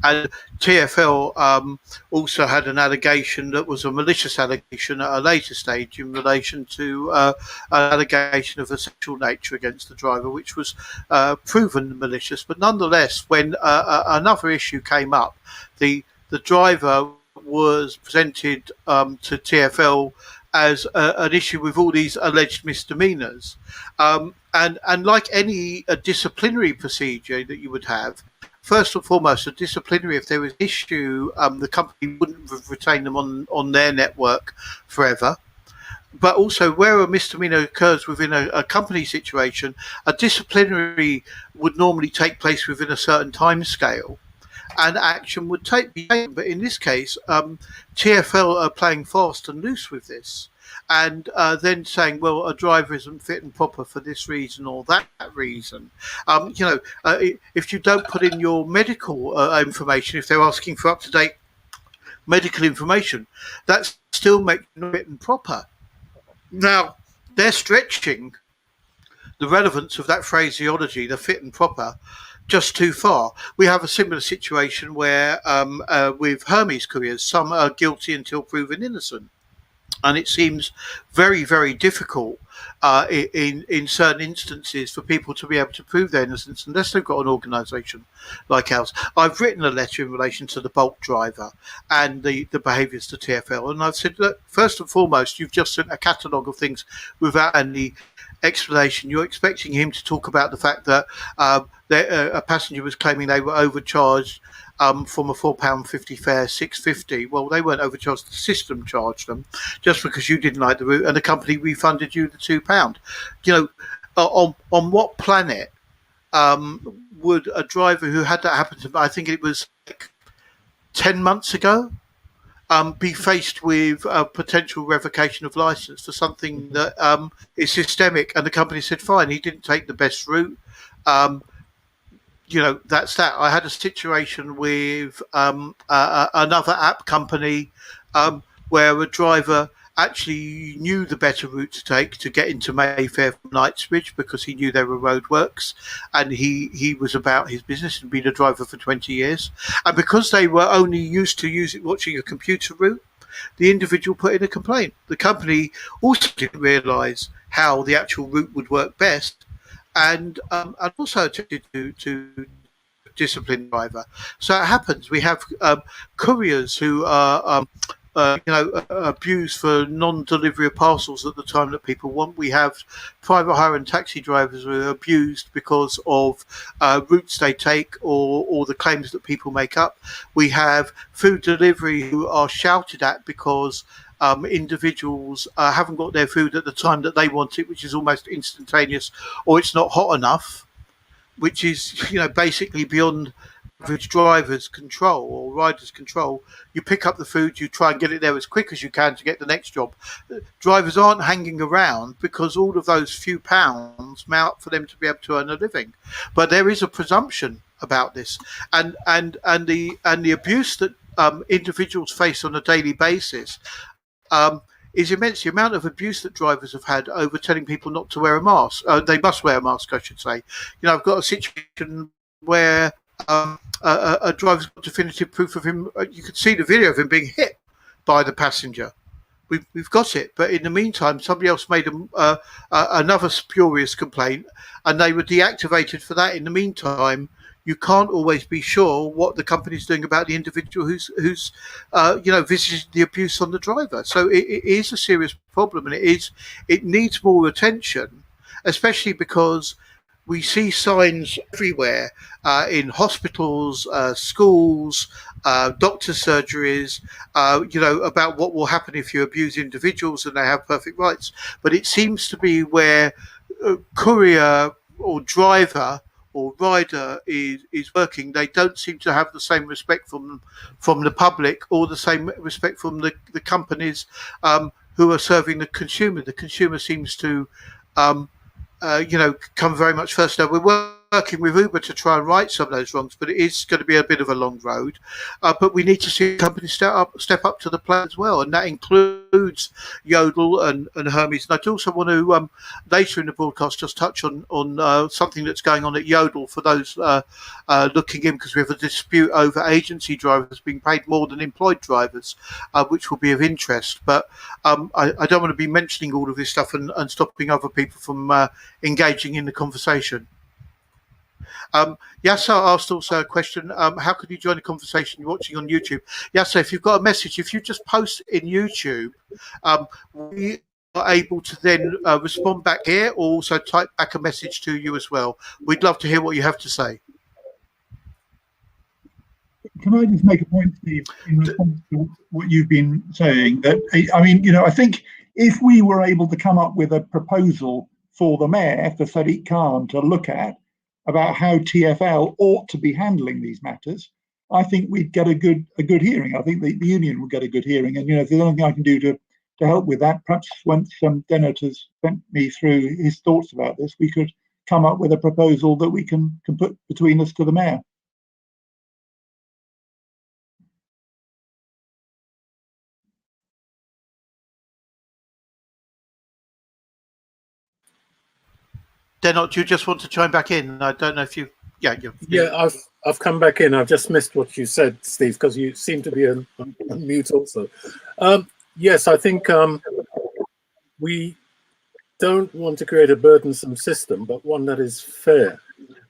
and TfL also had an allegation that was a malicious allegation at a later stage in relation to an allegation of a sexual nature against the driver, which was proven malicious. But nonetheless, when another issue came up, the driver was presented to TfL as an issue with all these alleged misdemeanors. And like any disciplinary procedure that you would have, first and foremost, a disciplinary, if there was an issue, the company wouldn't retain them on their network forever. But also, where a misdemeanor occurs within a company situation, a disciplinary would normally take place within a certain time scale, and action would be taken. But in this case, TfL are playing fast and loose with this, and then saying, well, a driver isn't fit and proper for this reason or that reason. If you don't put in your medical information, if they're asking for up-to-date medical information, that still makes you fit and proper. Now, they're stretching the relevance of that phraseology, the fit and proper, just too far. We have a similar situation where with Hermes couriers, some are guilty until proven innocent. And it seems very, very difficult in certain instances for people to be able to prove their innocence unless they've got an organisation like ours. I've written a letter in relation to the Bolt driver and the behaviours to TfL, and I've said, look, first and foremost, you've just sent a catalogue of things without any explanation. You're expecting him to talk about the fact that a passenger was claiming they were overcharged from a £4.50 fare, £6.50. Well, they weren't overcharged. The system charged them just because you didn't like the route, and the company refunded you the £2. On what planet would a driver who had that happen to him, I think it was like 10 months ago, be faced with a potential revocation of license for something that is systemic? And the company said, fine, he didn't take the best route. That's that. I had a situation with another app company where a driver actually knew the better route to take to get into Mayfair from Knightsbridge because he knew there were roadworks, and he was about his business and been a driver for 20 years. And because they were only used to watching a computer route, the individual put in a complaint. The company also didn't realise how the actual route would work best, and also attempted to discipline driver. So it happens. We have couriers who are abused for non-delivery of parcels at the time that people want. We have private hire and taxi drivers who are abused because of routes they take or the claims that people make up. We have food delivery who are shouted at because individuals haven't got their food at the time that they want it, which is almost instantaneous, or it's not hot enough, which is basically beyond average driver's control or rider's control. You pick up the food, you try and get it there as quick as you can to get the next job. Drivers aren't hanging around because all of those few pounds mount for them to be able to earn a living. But there is a presumption about this, and the abuse that individuals face on a daily basis is immense. The amount of abuse that drivers have had over telling people not to wear a mask. They must wear a mask, I should say. You know, I've got a situation where a driver's got definitive proof of him. You could see the video of him being hit by the passenger. We've got it, but in the meantime, somebody else made another spurious complaint, and they were deactivated for that. In the meantime, you can't always be sure what the company's doing about the individual who's visited the abuse on the driver. So it is a serious problem, and it needs more attention, especially because we see signs everywhere in hospitals, schools, doctors' surgeries, about what will happen if you abuse individuals and they have perfect rights. But it seems to be where courier or driver or rider is working, they don't seem to have the same respect from the public or the same respect from the companies who are serving the consumer. The consumer seems to come very much first. Now, we're working with Uber to try and right some of those wrongs, but it is going to be a bit of a long road. But we need to see companies step up to the plate as well, and that includes Yodel and Hermes. And I also want to later in the broadcast just touch on something that's going on at Yodel for those looking in, because we have a dispute over agency drivers being paid more than employed drivers, which will be of interest. But I don't want to be mentioning all of this stuff and stopping other people from engaging in the conversation. Yasser asked also a question, how could you join the conversation you're watching on YouTube? Yasser, if you've got a message, if you just post in YouTube, we are able to then respond back here, or also type back a message to you as well. We'd love to hear what you have to say. Can I just make a point, Steve, in response to what you've been saying? That, I mean, I think if we were able to come up with a proposal for the mayor, for Sadiq Khan, to look at about how TfL ought to be handling these matters, I think we'd get a good hearing. I think the union would get a good hearing. And if there's anything I can do to help with that, perhaps once Dennett has sent me through his thoughts about this, we could come up with a proposal that we can put between us to the mayor. Denot, do you just want to chime back in? I don't know if you... Yeah, I've come back in. I've just missed what you said, Steve, because you seem to be on mute also. Yes, I think we don't want to create a burdensome system, but one that is fair,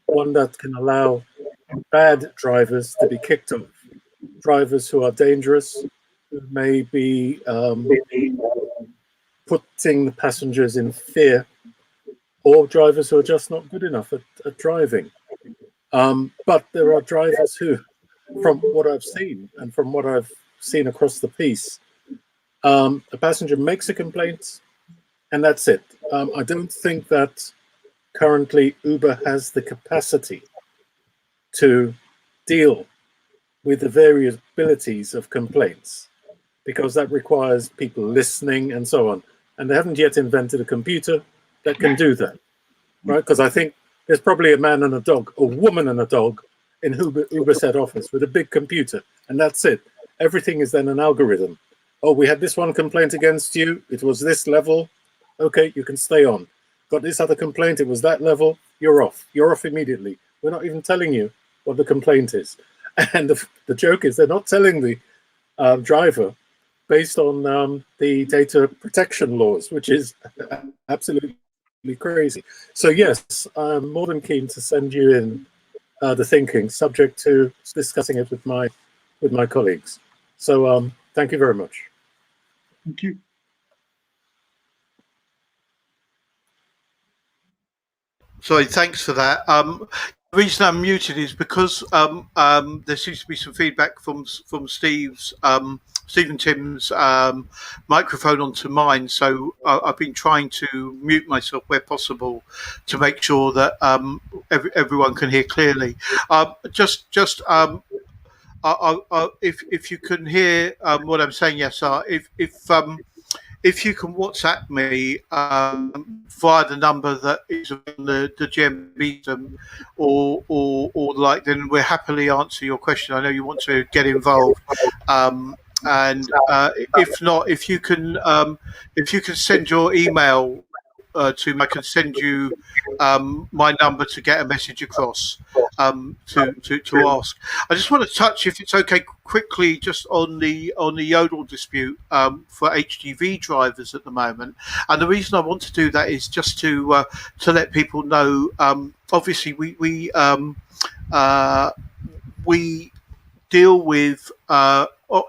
one that can allow bad drivers to be kicked off, drivers who are dangerous, who may be putting the passengers in fear, or drivers who are just not good enough at driving. But there are drivers who, from what I've seen and from what I've seen across the piece, a passenger makes a complaint and that's it. I don't think that currently Uber has the capacity to deal with the variabilities of complaints, because that requires people listening and so on. And they haven't yet invented a computer that can do that, right? Because I think there's probably a man and a dog, a woman and a dog in Uber's head office with a big computer, and that's it. Everything is then an algorithm. Oh, we had this one complaint against you. It was this level. Okay, you can stay on. Got this other complaint. It was that level. You're off. You're off immediately. We're not even telling you what the complaint is. And the joke is they're not telling the driver based on the data protection laws, which is absolutely crazy. So yes, I'm more than keen to send you in the thinking, subject to discussing it with my colleagues. So thank you very much. Thank you. Sorry, thanks for that. The reason I'm muted is because there seems to be some feedback from Stephen Tim's microphone onto mine. So I've been trying to mute myself where possible to make sure that everyone can hear clearly. If you can hear what I'm saying, yes, if you can WhatsApp me via the number that is on the GMB or like, then we'll happily answer your question. I know you want to get involved and if not, if you can send your email to me, I can send you my number to get a message across to ask. I just want to touch, if it's okay, quickly just on the yodel dispute for HGV drivers at the moment. And the reason I want to do that is just to let people know. Obviously, we deal with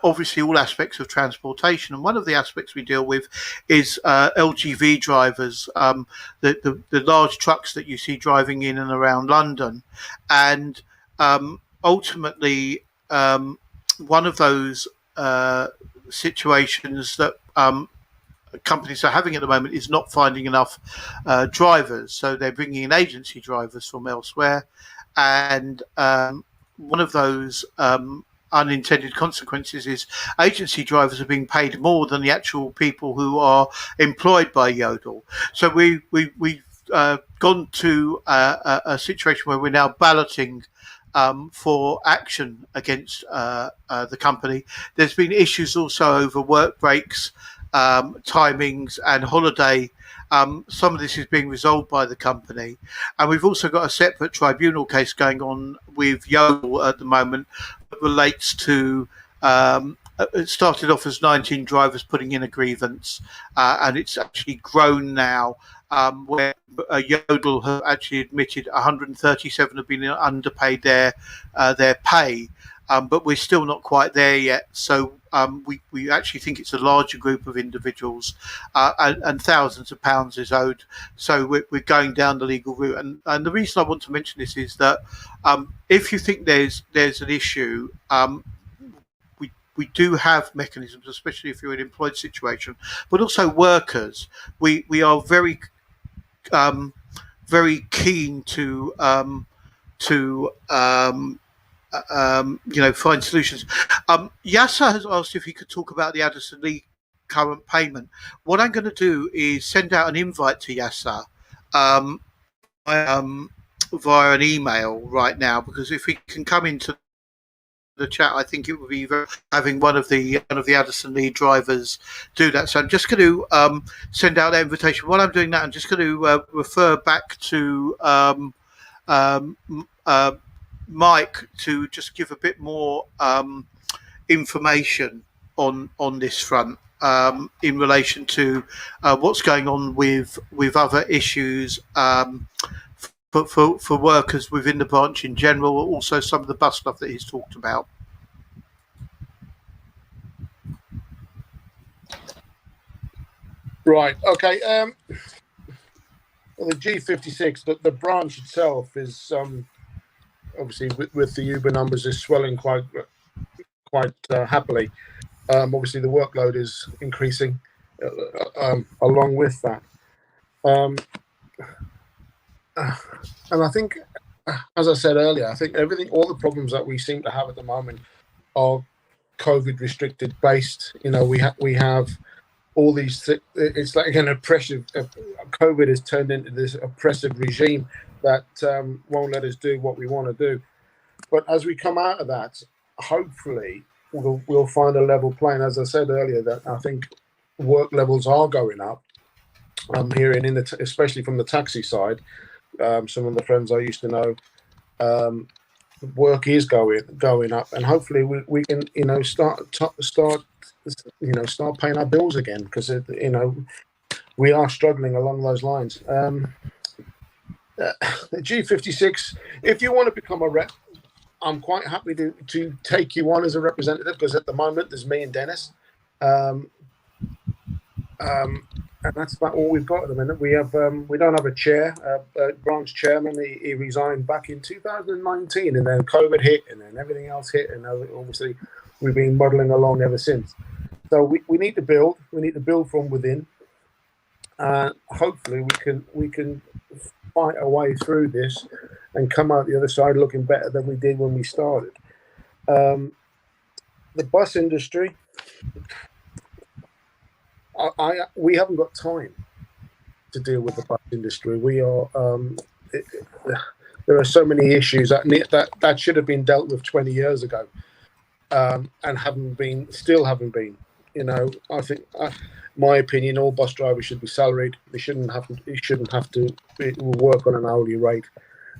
obviously all aspects of transportation, and one of the aspects we deal with is LGV drivers, the large trucks that you see driving in and around London, and ultimately one of those situations that companies are having at the moment is not finding enough drivers, so they're bringing in agency drivers from elsewhere, and one of those unintended consequences is agency drivers are being paid more than the actual people who are employed by Yodel. So we've gone to a situation where we're now balloting for action against the company. There's been issues also over work breaks, timings and holiday. Some of this is being resolved by the company, and we've also got a separate tribunal case going on with Yodel at the moment that relates to it started off as 19 drivers putting in a grievance, and it's actually grown now, where Yodel have actually admitted 137 have been underpaid their pay. But we're still not quite there yet. So we actually think it's a larger group of individuals, and thousands of pounds is owed. So we're going down the legal route. And the reason I want to mention this is that if you think there's an issue, we do have mechanisms, especially if you're in an employed situation, but also workers. We are very keen to find solutions. Yasser has asked if he could talk about the Addison Lee current payment. What I'm going to do is send out an invite to Yasser via an email right now, because if he can come into the chat, I think it would be having one of the Addison Lee drivers do that. So I'm just going to send out that invitation. While I'm doing that, I'm just going to refer back to Mike to just give a bit more information on this front in relation to what's going on with other issues for workers within the branch in general, also some of the bus stuff that he's talked about. Right. Okay. Well, the G56, the branch itself is obviously with the Uber numbers is swelling quite happily. Obviously, the workload is increasing along with that. And I think, as I said earlier, I think all the problems that we seem to have at the moment are COVID restricted based. We have all these. It's like an oppressive. COVID has turned into this oppressive regime that won't let us do what we want to do. But as we come out of that, hopefully we'll find a level plane. As I said earlier, that I think work levels are going up. I'm hearing especially from the taxi side. Some of the friends I used to know, work is going up, and hopefully we can start paying our bills again, because we are struggling along those lines. The G56, if you want to become a rep, I'm quite happy to take you on as a representative, because at the moment there's me and Dennis. And that's about all we've got at the minute. We don't have a chair, branch chairman. He resigned back in 2019, and then COVID hit, and then everything else hit, and obviously we've been muddling along ever since. So we need to build. We need to build from within. Hopefully we can fight our way through this and come out the other side looking better than we did when we started. The bus industry. We haven't got time to deal with the bus industry. We are there are so many issues that should have been dealt with 20 years ago. and still haven't been. I think, my opinion, all bus drivers should be salaried. They shouldn't have to work on an hourly rate.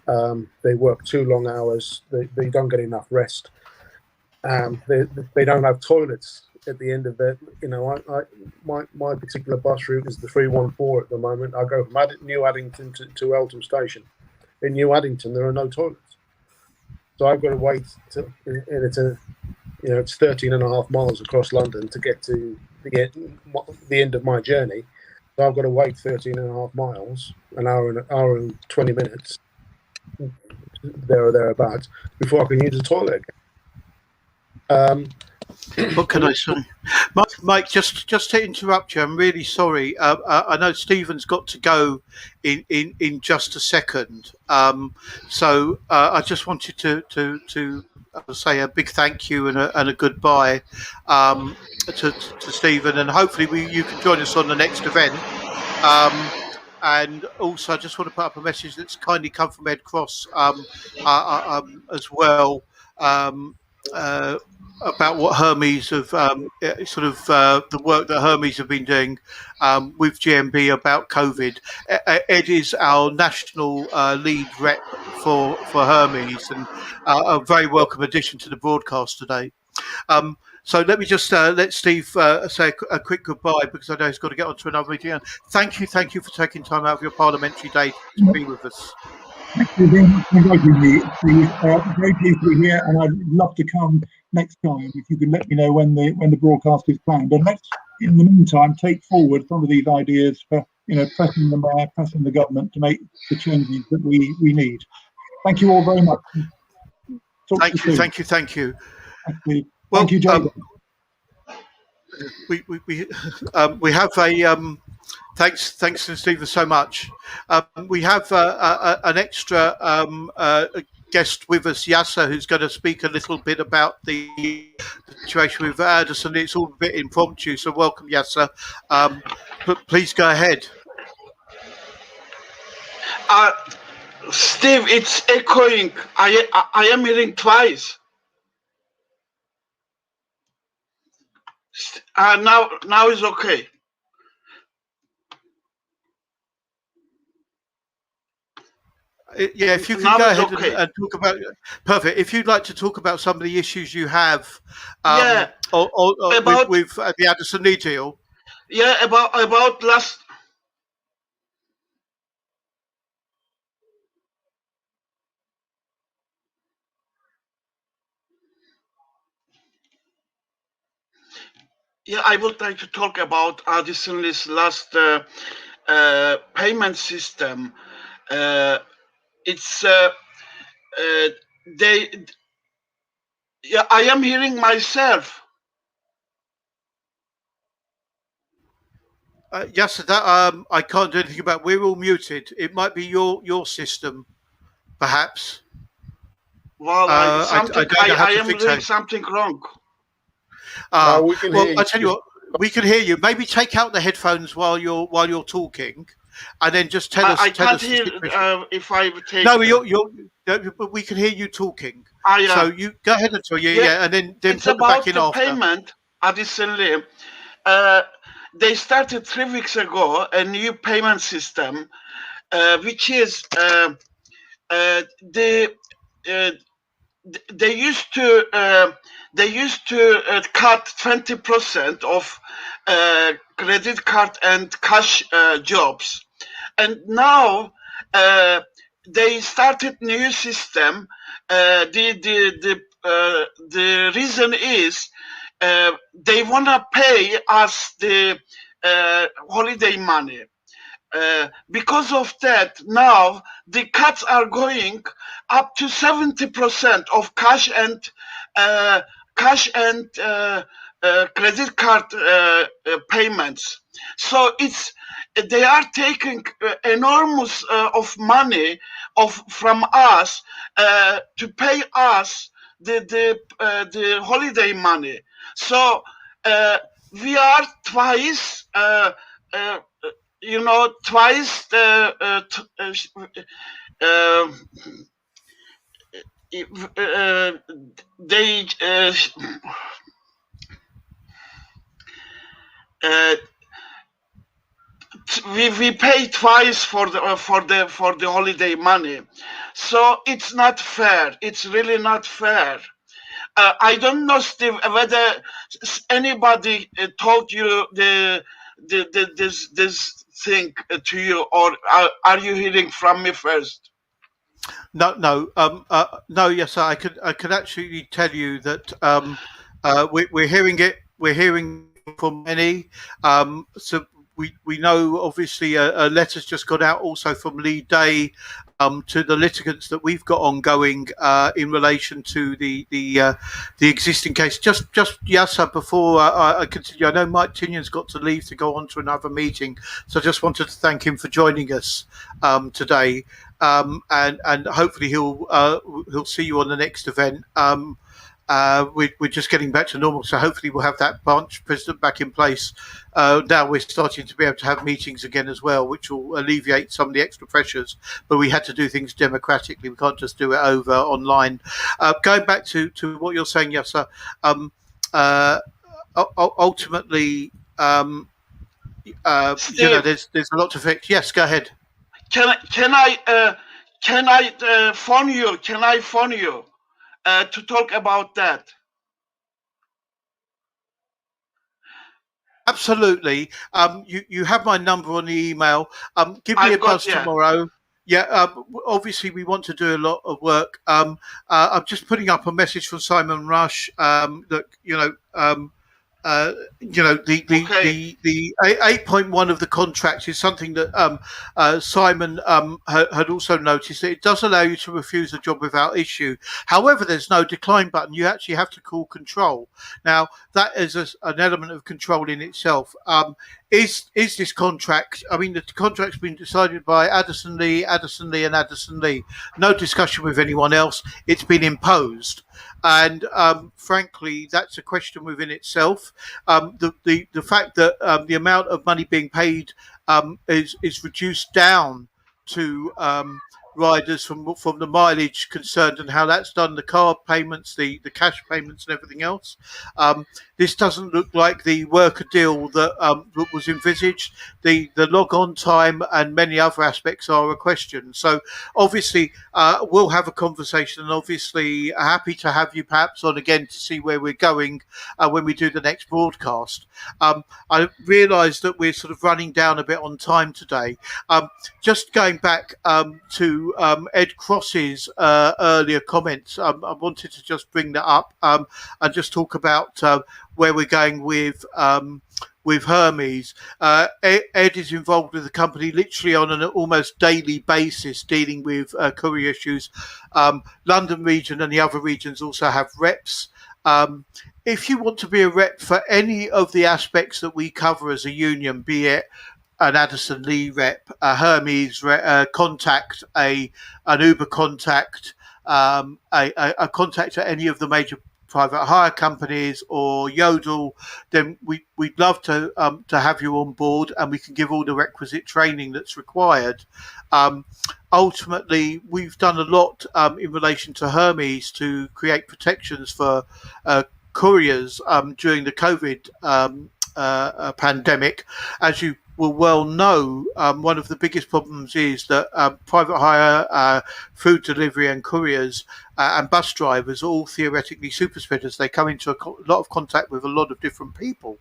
They work too long hours. They don't get enough rest. They don't have toilets at the end of their. My particular bus route is the 314 at the moment. I go from New Addington to Eltham Station. In New Addington, there are no toilets, so I've got to wait it's 13.5 miles across London to get to the end of my journey. So I've got to wait 13.5 miles, an hour and 20 minutes, there or thereabouts, before I can use the toilet again. What can I say? Mike, just to interrupt you, I'm really sorry. I know Stephen's got to go in just a second. So I just wanted to say a big thank you and a goodbye to Stephen, and hopefully you can join us on the next event. And also, I just want to put up a message that's kindly come from Ed Cross as well. About what Hermes have the work that Hermes have been doing with GMB about COVID. Ed is our national lead rep for Hermes, and a very welcome addition to the broadcast today. So let me just let Steve say a quick goodbye, because I know he's got to get on to another meeting. And thank you for taking time out of your parliamentary day to be with us. Thank you very much for inviting me, Steve. Very pleased to be here, and I'd love to come next time if you can let me know when the broadcast is planned. And let's, in the meantime, take forward some of these ideas for pressing the mayor, pressing the government to make the changes that we need. Thank you all very much. Thank you. Thank you, Jay. We have a thanks to Stephen so much. We have an extra guest with us, Yasser, who's going to speak a little bit about the situation with Addison. It's all a bit impromptu, so welcome, Yasser. Please go ahead. Steve, it's echoing. I am hearing twice. Now is okay. Yeah, if you can go ahead and talk about, perfect. If you'd like to talk about some of the issues you have, with the Addison Lee deal. Yeah, about last. Yeah, I would like to talk about Addison Lee's last payment system. It's yeah, I am hearing myself. Yes, that I can't do anything about. We're all muted. It might be your system, perhaps. Well, I am doing something wrong. We can hear you. I tell you what, we can hear you. Maybe take out the headphones while you're talking, and then just tell us. I can't hear if I take. No, but we can hear you talking. Yeah. So you go ahead and tell and then it's put about back in the after. Payment. Additionally, they started 3 weeks ago a new payment system, which is they used to cut 20% of credit card and cash jobs, and now they started new system. The reason is they wanna pay us the holiday money. Because of that, now the cuts are going up to 70% of cash and credit card payments. So they are taking enormous of money from us to pay us the holiday money. So we are twice. Twice they uh, we pay twice for the holiday money, so it's not fair. It's really not fair. I don't know, Steve, whether anybody told you this thing to you, or are you hearing from me first? No. Yes, I could actually tell you that we're hearing it. We're hearing from many. So we know obviously a letter's just got out also from Lee Day to the litigants that we've got ongoing in relation to the existing case. Just Yasser, before I continue, I know Mike Tinyon's got to leave to go on to another meeting, so I just wanted to thank him for joining us today. And hopefully he'll see you on the next event. We're just getting back to normal, so hopefully we'll have that branch president back in place. Now we're starting to be able to have meetings again as well, which will alleviate some of the extra pressures. But we had to do things democratically. We can't just do it over online. Going back to what you're saying, Yasser, ultimately, Steve, there's a lot to fix. Yes, go ahead. Can I phone you? Can I phone you to talk about that? Absolutely. You have my number on the email. Give me a buzz tomorrow. Yeah. Obviously, we want to do a lot of work. I'm just putting up a message from Simon Rush. That the 8.1 of the contract is something that Simon had also noticed, that it does allow you to refuse a job without issue. However, there's no decline button. You actually have to call control. Now, that is an element of control in itself. Is this contract? I mean, the contract's been decided by Addison Lee, and Addison Lee. No discussion with anyone else. It's been imposed. And frankly, that's a question within itself. The fact that the amount of money being paid is reduced down to riders from the mileage concerned, and how that's done, the card payments, the cash payments, and everything else. This doesn't look like the worker deal that was envisaged. The log on time and many other aspects are a question. So obviously we'll have a conversation, and obviously happy to have you perhaps on again to see where we're going when we do the next broadcast. I realise that we're sort of running down a bit on time today. Just going back to Ed Cross's earlier comments, I wanted to just bring that up and just talk about where we're going with Hermes. Ed is involved with the company literally on an almost daily basis, dealing with courier issues. London region and the other regions also have reps. If you want to be a rep for any of the aspects that we cover as a union, be it an Addison Lee rep, a Hermes contact, an Uber contact, a contact at any of the major private hire companies or Yodel, then we'd love to have you on board, and we can give all the requisite training that's required. Ultimately, we've done a lot in relation to Hermes to create protections for couriers during the COVID pandemic. As you will well know, one of the biggest problems is that private hire, food delivery and couriers and bus drivers are all theoretically super spreaders. They come into a lot of contact with a lot of different people.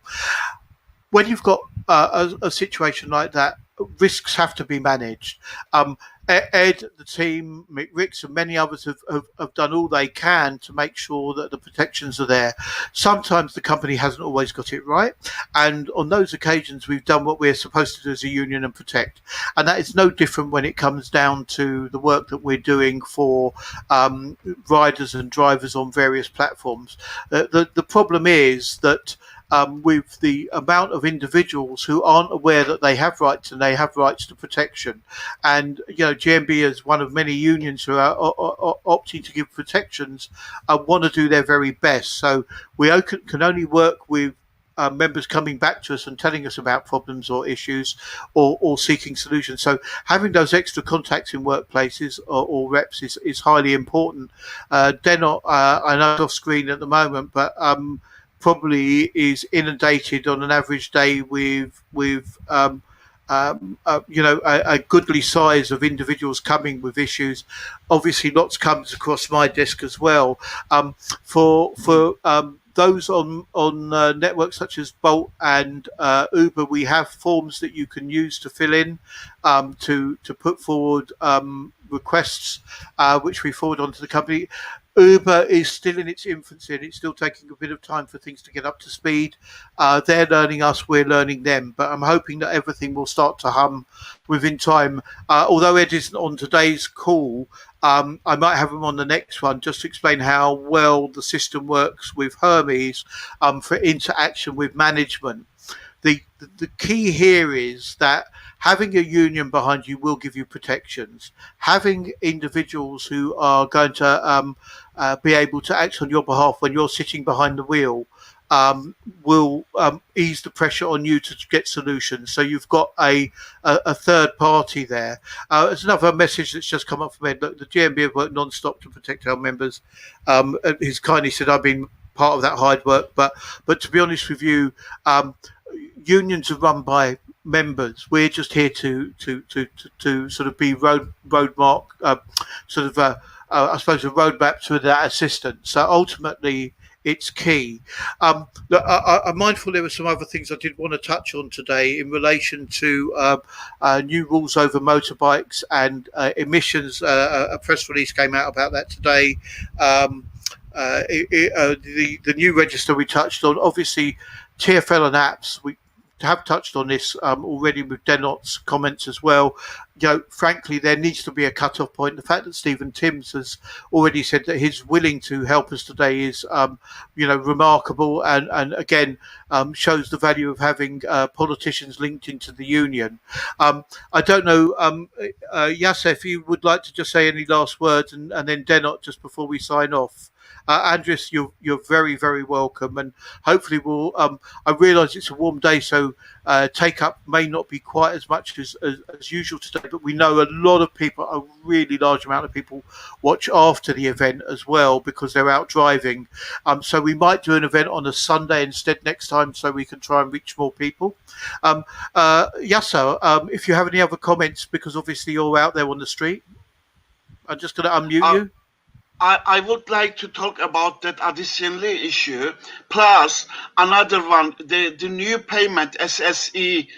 When you've got a situation like that, risks have to be managed. Ed, the team, Mick Ricks and many others have done all they can to make sure that the protections are there. Sometimes the company hasn't always got it right, and on those occasions we've done what we're supposed to do as a union and protect. And that is no different when it comes down to the work that we're doing for riders and drivers on various platforms. The problem is that with the amount of individuals who aren't aware that they have rights, and they have rights to protection. And, GMB is one of many unions who are opting to give protections and want to do their very best. So we can only work with members coming back to us and telling us about problems or issues, or seeking solutions. So having those extra contacts in workplaces or reps is highly important. They're not, I know it's off screen at the moment, but probably is inundated on an average day with a goodly size of individuals coming with issues. Obviously, lots comes across my desk as well. For those on networks such as Bolt and Uber, we have forms that you can use to fill in, to put forward requests, which we forward onto the company. Uber is still in its infancy, and it's still taking a bit of time for things to get up to speed. They're learning us, we're learning them, but I'm hoping that everything will start to hum within time. Although Ed isn't on today's call, I might have him on the next one just to explain how well the system works with Hermes for interaction with management. The key here is that having a union behind you will give you protections. Having individuals who are going to be able to act on your behalf when you're sitting behind the wheel will ease the pressure on you to get solutions. So you've got a third party there. There's another message that's just come up from Ed. Look, the GMB have worked non-stop to protect our members. He's kindly said I've been part of that hard work, but to be honest with you, unions are run by members. We're just here to sort of be roadmark, I suppose a roadmap to that assistance. So ultimately, it's key. Look, I'm mindful there were some other things I did want to touch on today in relation to new rules over motorbikes and emissions. A press release came out about that today. The new register we touched on, obviously TfL and apps, we have touched on this already with Denot's comments as well. Frankly, there needs to be a cut-off point. The fact that Stephen Timms has already said that he's willing to help us today is, remarkable, and again shows the value of having politicians linked into the union. I don't know, Yasser, if you would like to just say any last words, and then Denot just before we sign off. Andres, you're very, very welcome, and hopefully we'll. I realise it's a warm day, so take up may not be quite as much as usual today. But we know a lot of people, a really large amount of people, watch after the event as well because they're out driving. So we might do an event on a Sunday instead next time, so we can try and reach more people. Yasser, if you have any other comments, because obviously you're out there on the street, I'm just going to unmute you. I would like to talk about that additional issue, plus another one, the new payment, SSER,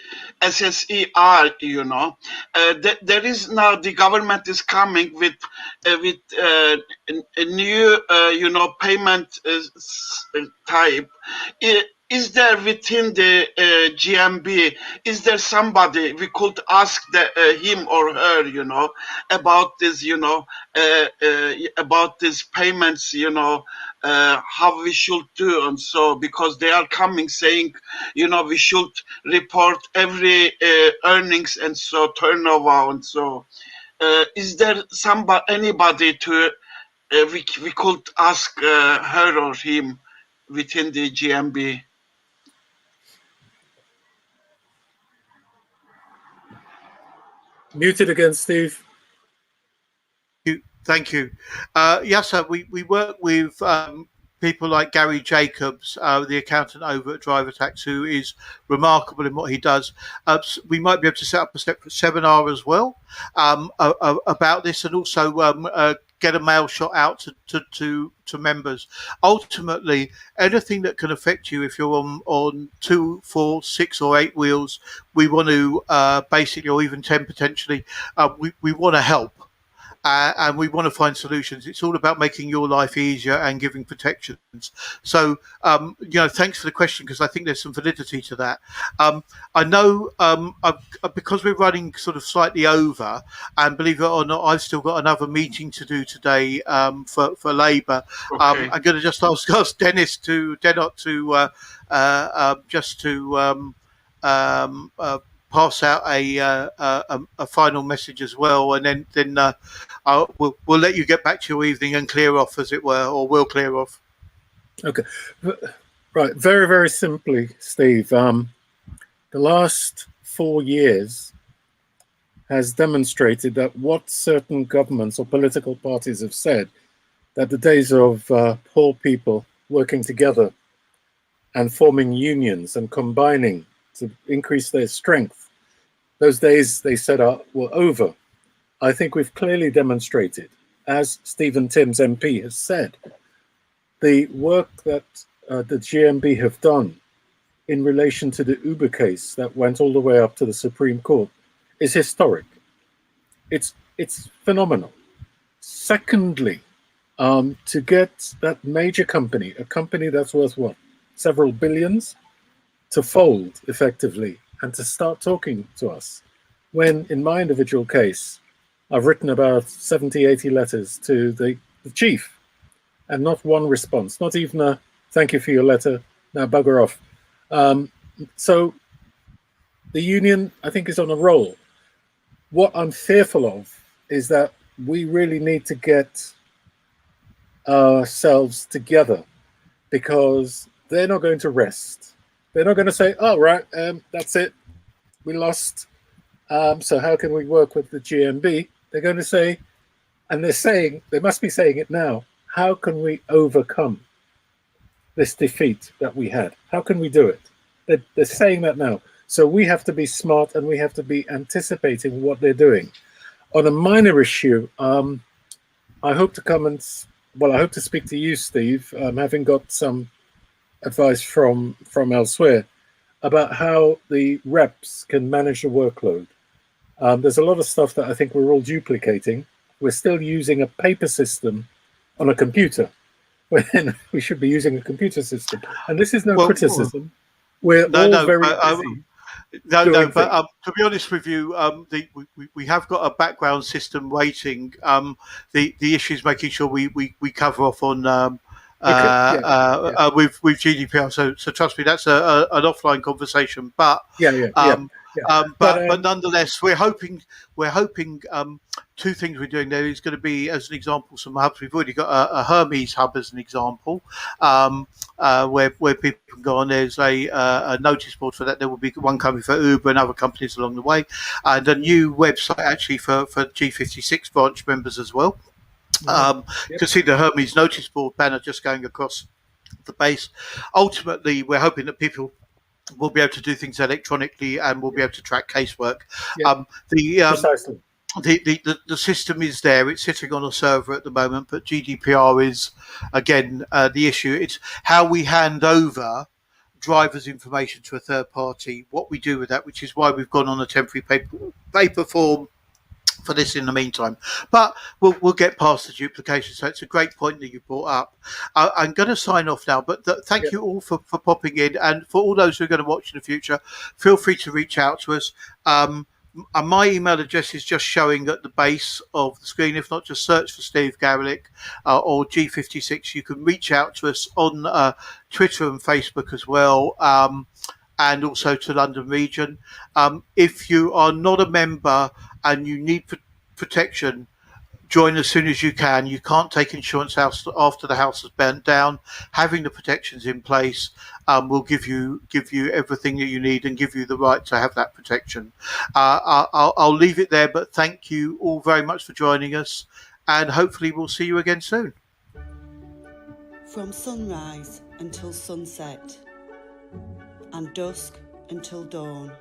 there is now, the government is coming with a new, payment type. Is there within the GMB, is there somebody we could ask him or her, about this, about these payments, how we should do, and so, because they are coming saying, we should report every earnings and so turnover and so. Is there anybody to we could ask her or him within the GMB? Muted again, Steve. Thank you. Yes, sir, we work with people like Gary Jacobs, the accountant over at Driver Tax, who is remarkable in what he does. We might be able to set up a separate seminar as well about this, and also get a mail shot out to members. Ultimately, anything that can affect you if you're on 2, 4, 6 or 8 wheels, we want to basically, or even 10 potentially, we want to help. And we want to find solutions. It's all about making your life easier and giving protections. So, thanks for the question, because I think there's some validity to that. I know because we're running sort of slightly over, and believe it or not, I've still got another meeting to do today for Labour. Okay. I'm going to just ask Denot to pass out a final message as well, and then we'll let you get back to your evening and clear off, as it were, or we'll clear off. Okay. Right, very, very simply, Steve. The last 4 years has demonstrated that what certain governments or political parties have said, that the days of poor people working together and forming unions and combining to increase their strength, those days they said were over. I think we've clearly demonstrated, as Stephen Timms MP has said, the work that the GMB have done in relation to the Uber case that went all the way up to the Supreme Court is historic. It's phenomenal. Secondly, to get that major company, a company that's worth what, several billions, to fold effectively and to start talking to us, when in my individual case, I've written about 70, 80 letters to the chief and not one response, not even a thank you for your letter, now bugger off. So the union, I think, is on a roll. What I'm fearful of is that we really need to get ourselves together, because they're not going to rest. They're not going to say, oh, right, that's it, we lost. So how can we work with the GMB? They're going to say, and they're saying, they must be saying it now, how can we overcome this defeat that we had? How can we do it? They're saying that now. So we have to be smart and we have to be anticipating what they're doing. On a minor issue, I hope to come and, well, I hope to speak to you, Steve, having got some advice from elsewhere about how the reps can manage the workload. There's a lot of stuff that I think we're all duplicating. We're still using a paper system on a computer when we should be using a computer system. And this is no criticism. We're all very busy. But to be honest with you, we have got a background system waiting. The issue is making sure we cover off on with GDPR. So trust me, that's an offline conversation. But but nonetheless, we're hoping two things we're doing there is going to be, as an example, some hubs. We've already got a Hermes hub as an example, where people can go on. There's a notice board for that. There will be one coming for Uber and other companies along the way, and a new website actually for G56 branch members as well. You can see the Hermes notice board banner just going across the base. Ultimately, we're hoping that people will be able to do things electronically and will be able to track casework. Precisely. The system is there. It's sitting on a server at the moment, but GDPR is, again, the issue. It's how we hand over drivers' information to a third party, what we do with that, which is why we've gone on a temporary paper form for this in the meantime. But we'll get past the duplication. So it's a great point that you brought up. I'm going to sign off now, but thank you all for popping in. And for all those who are going to watch in the future, feel free to reach out to us. My email address is just showing at the base of the screen. If not, just search for Steve Garelick or G56. You can reach out to us on Twitter and Facebook as well, and also to London Region. If you are not a member and you need protection, join as soon as you can. You can't take insurance after the house has burnt down. Having the protections in place will give you everything that you need and give you the right to have that protection. I'll leave it there, but thank you all very much for joining us, and hopefully we'll see you again soon. From sunrise until sunset, and dusk until dawn,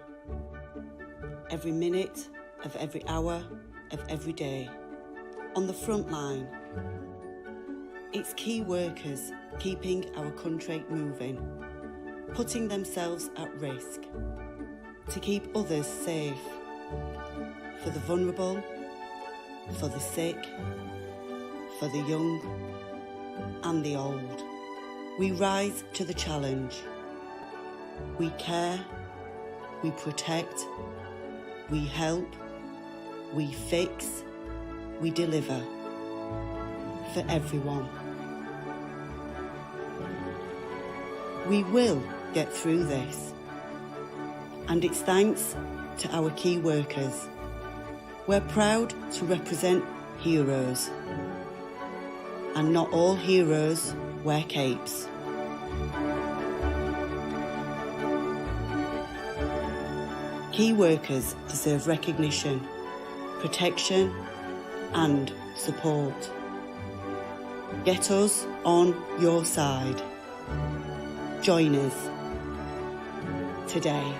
every minute of every hour of every day. On the front line, it's key workers keeping our country moving, putting themselves at risk to keep others safe, for the vulnerable, for the sick, for the young and the old. We rise to the challenge. We care, we protect, we help, we fix, we deliver for everyone. We will get through this, and it's thanks to our key workers. We're proud to represent heroes, and not all heroes wear capes. Key workers deserve recognition, protection and support. Get us on your side. Join us today.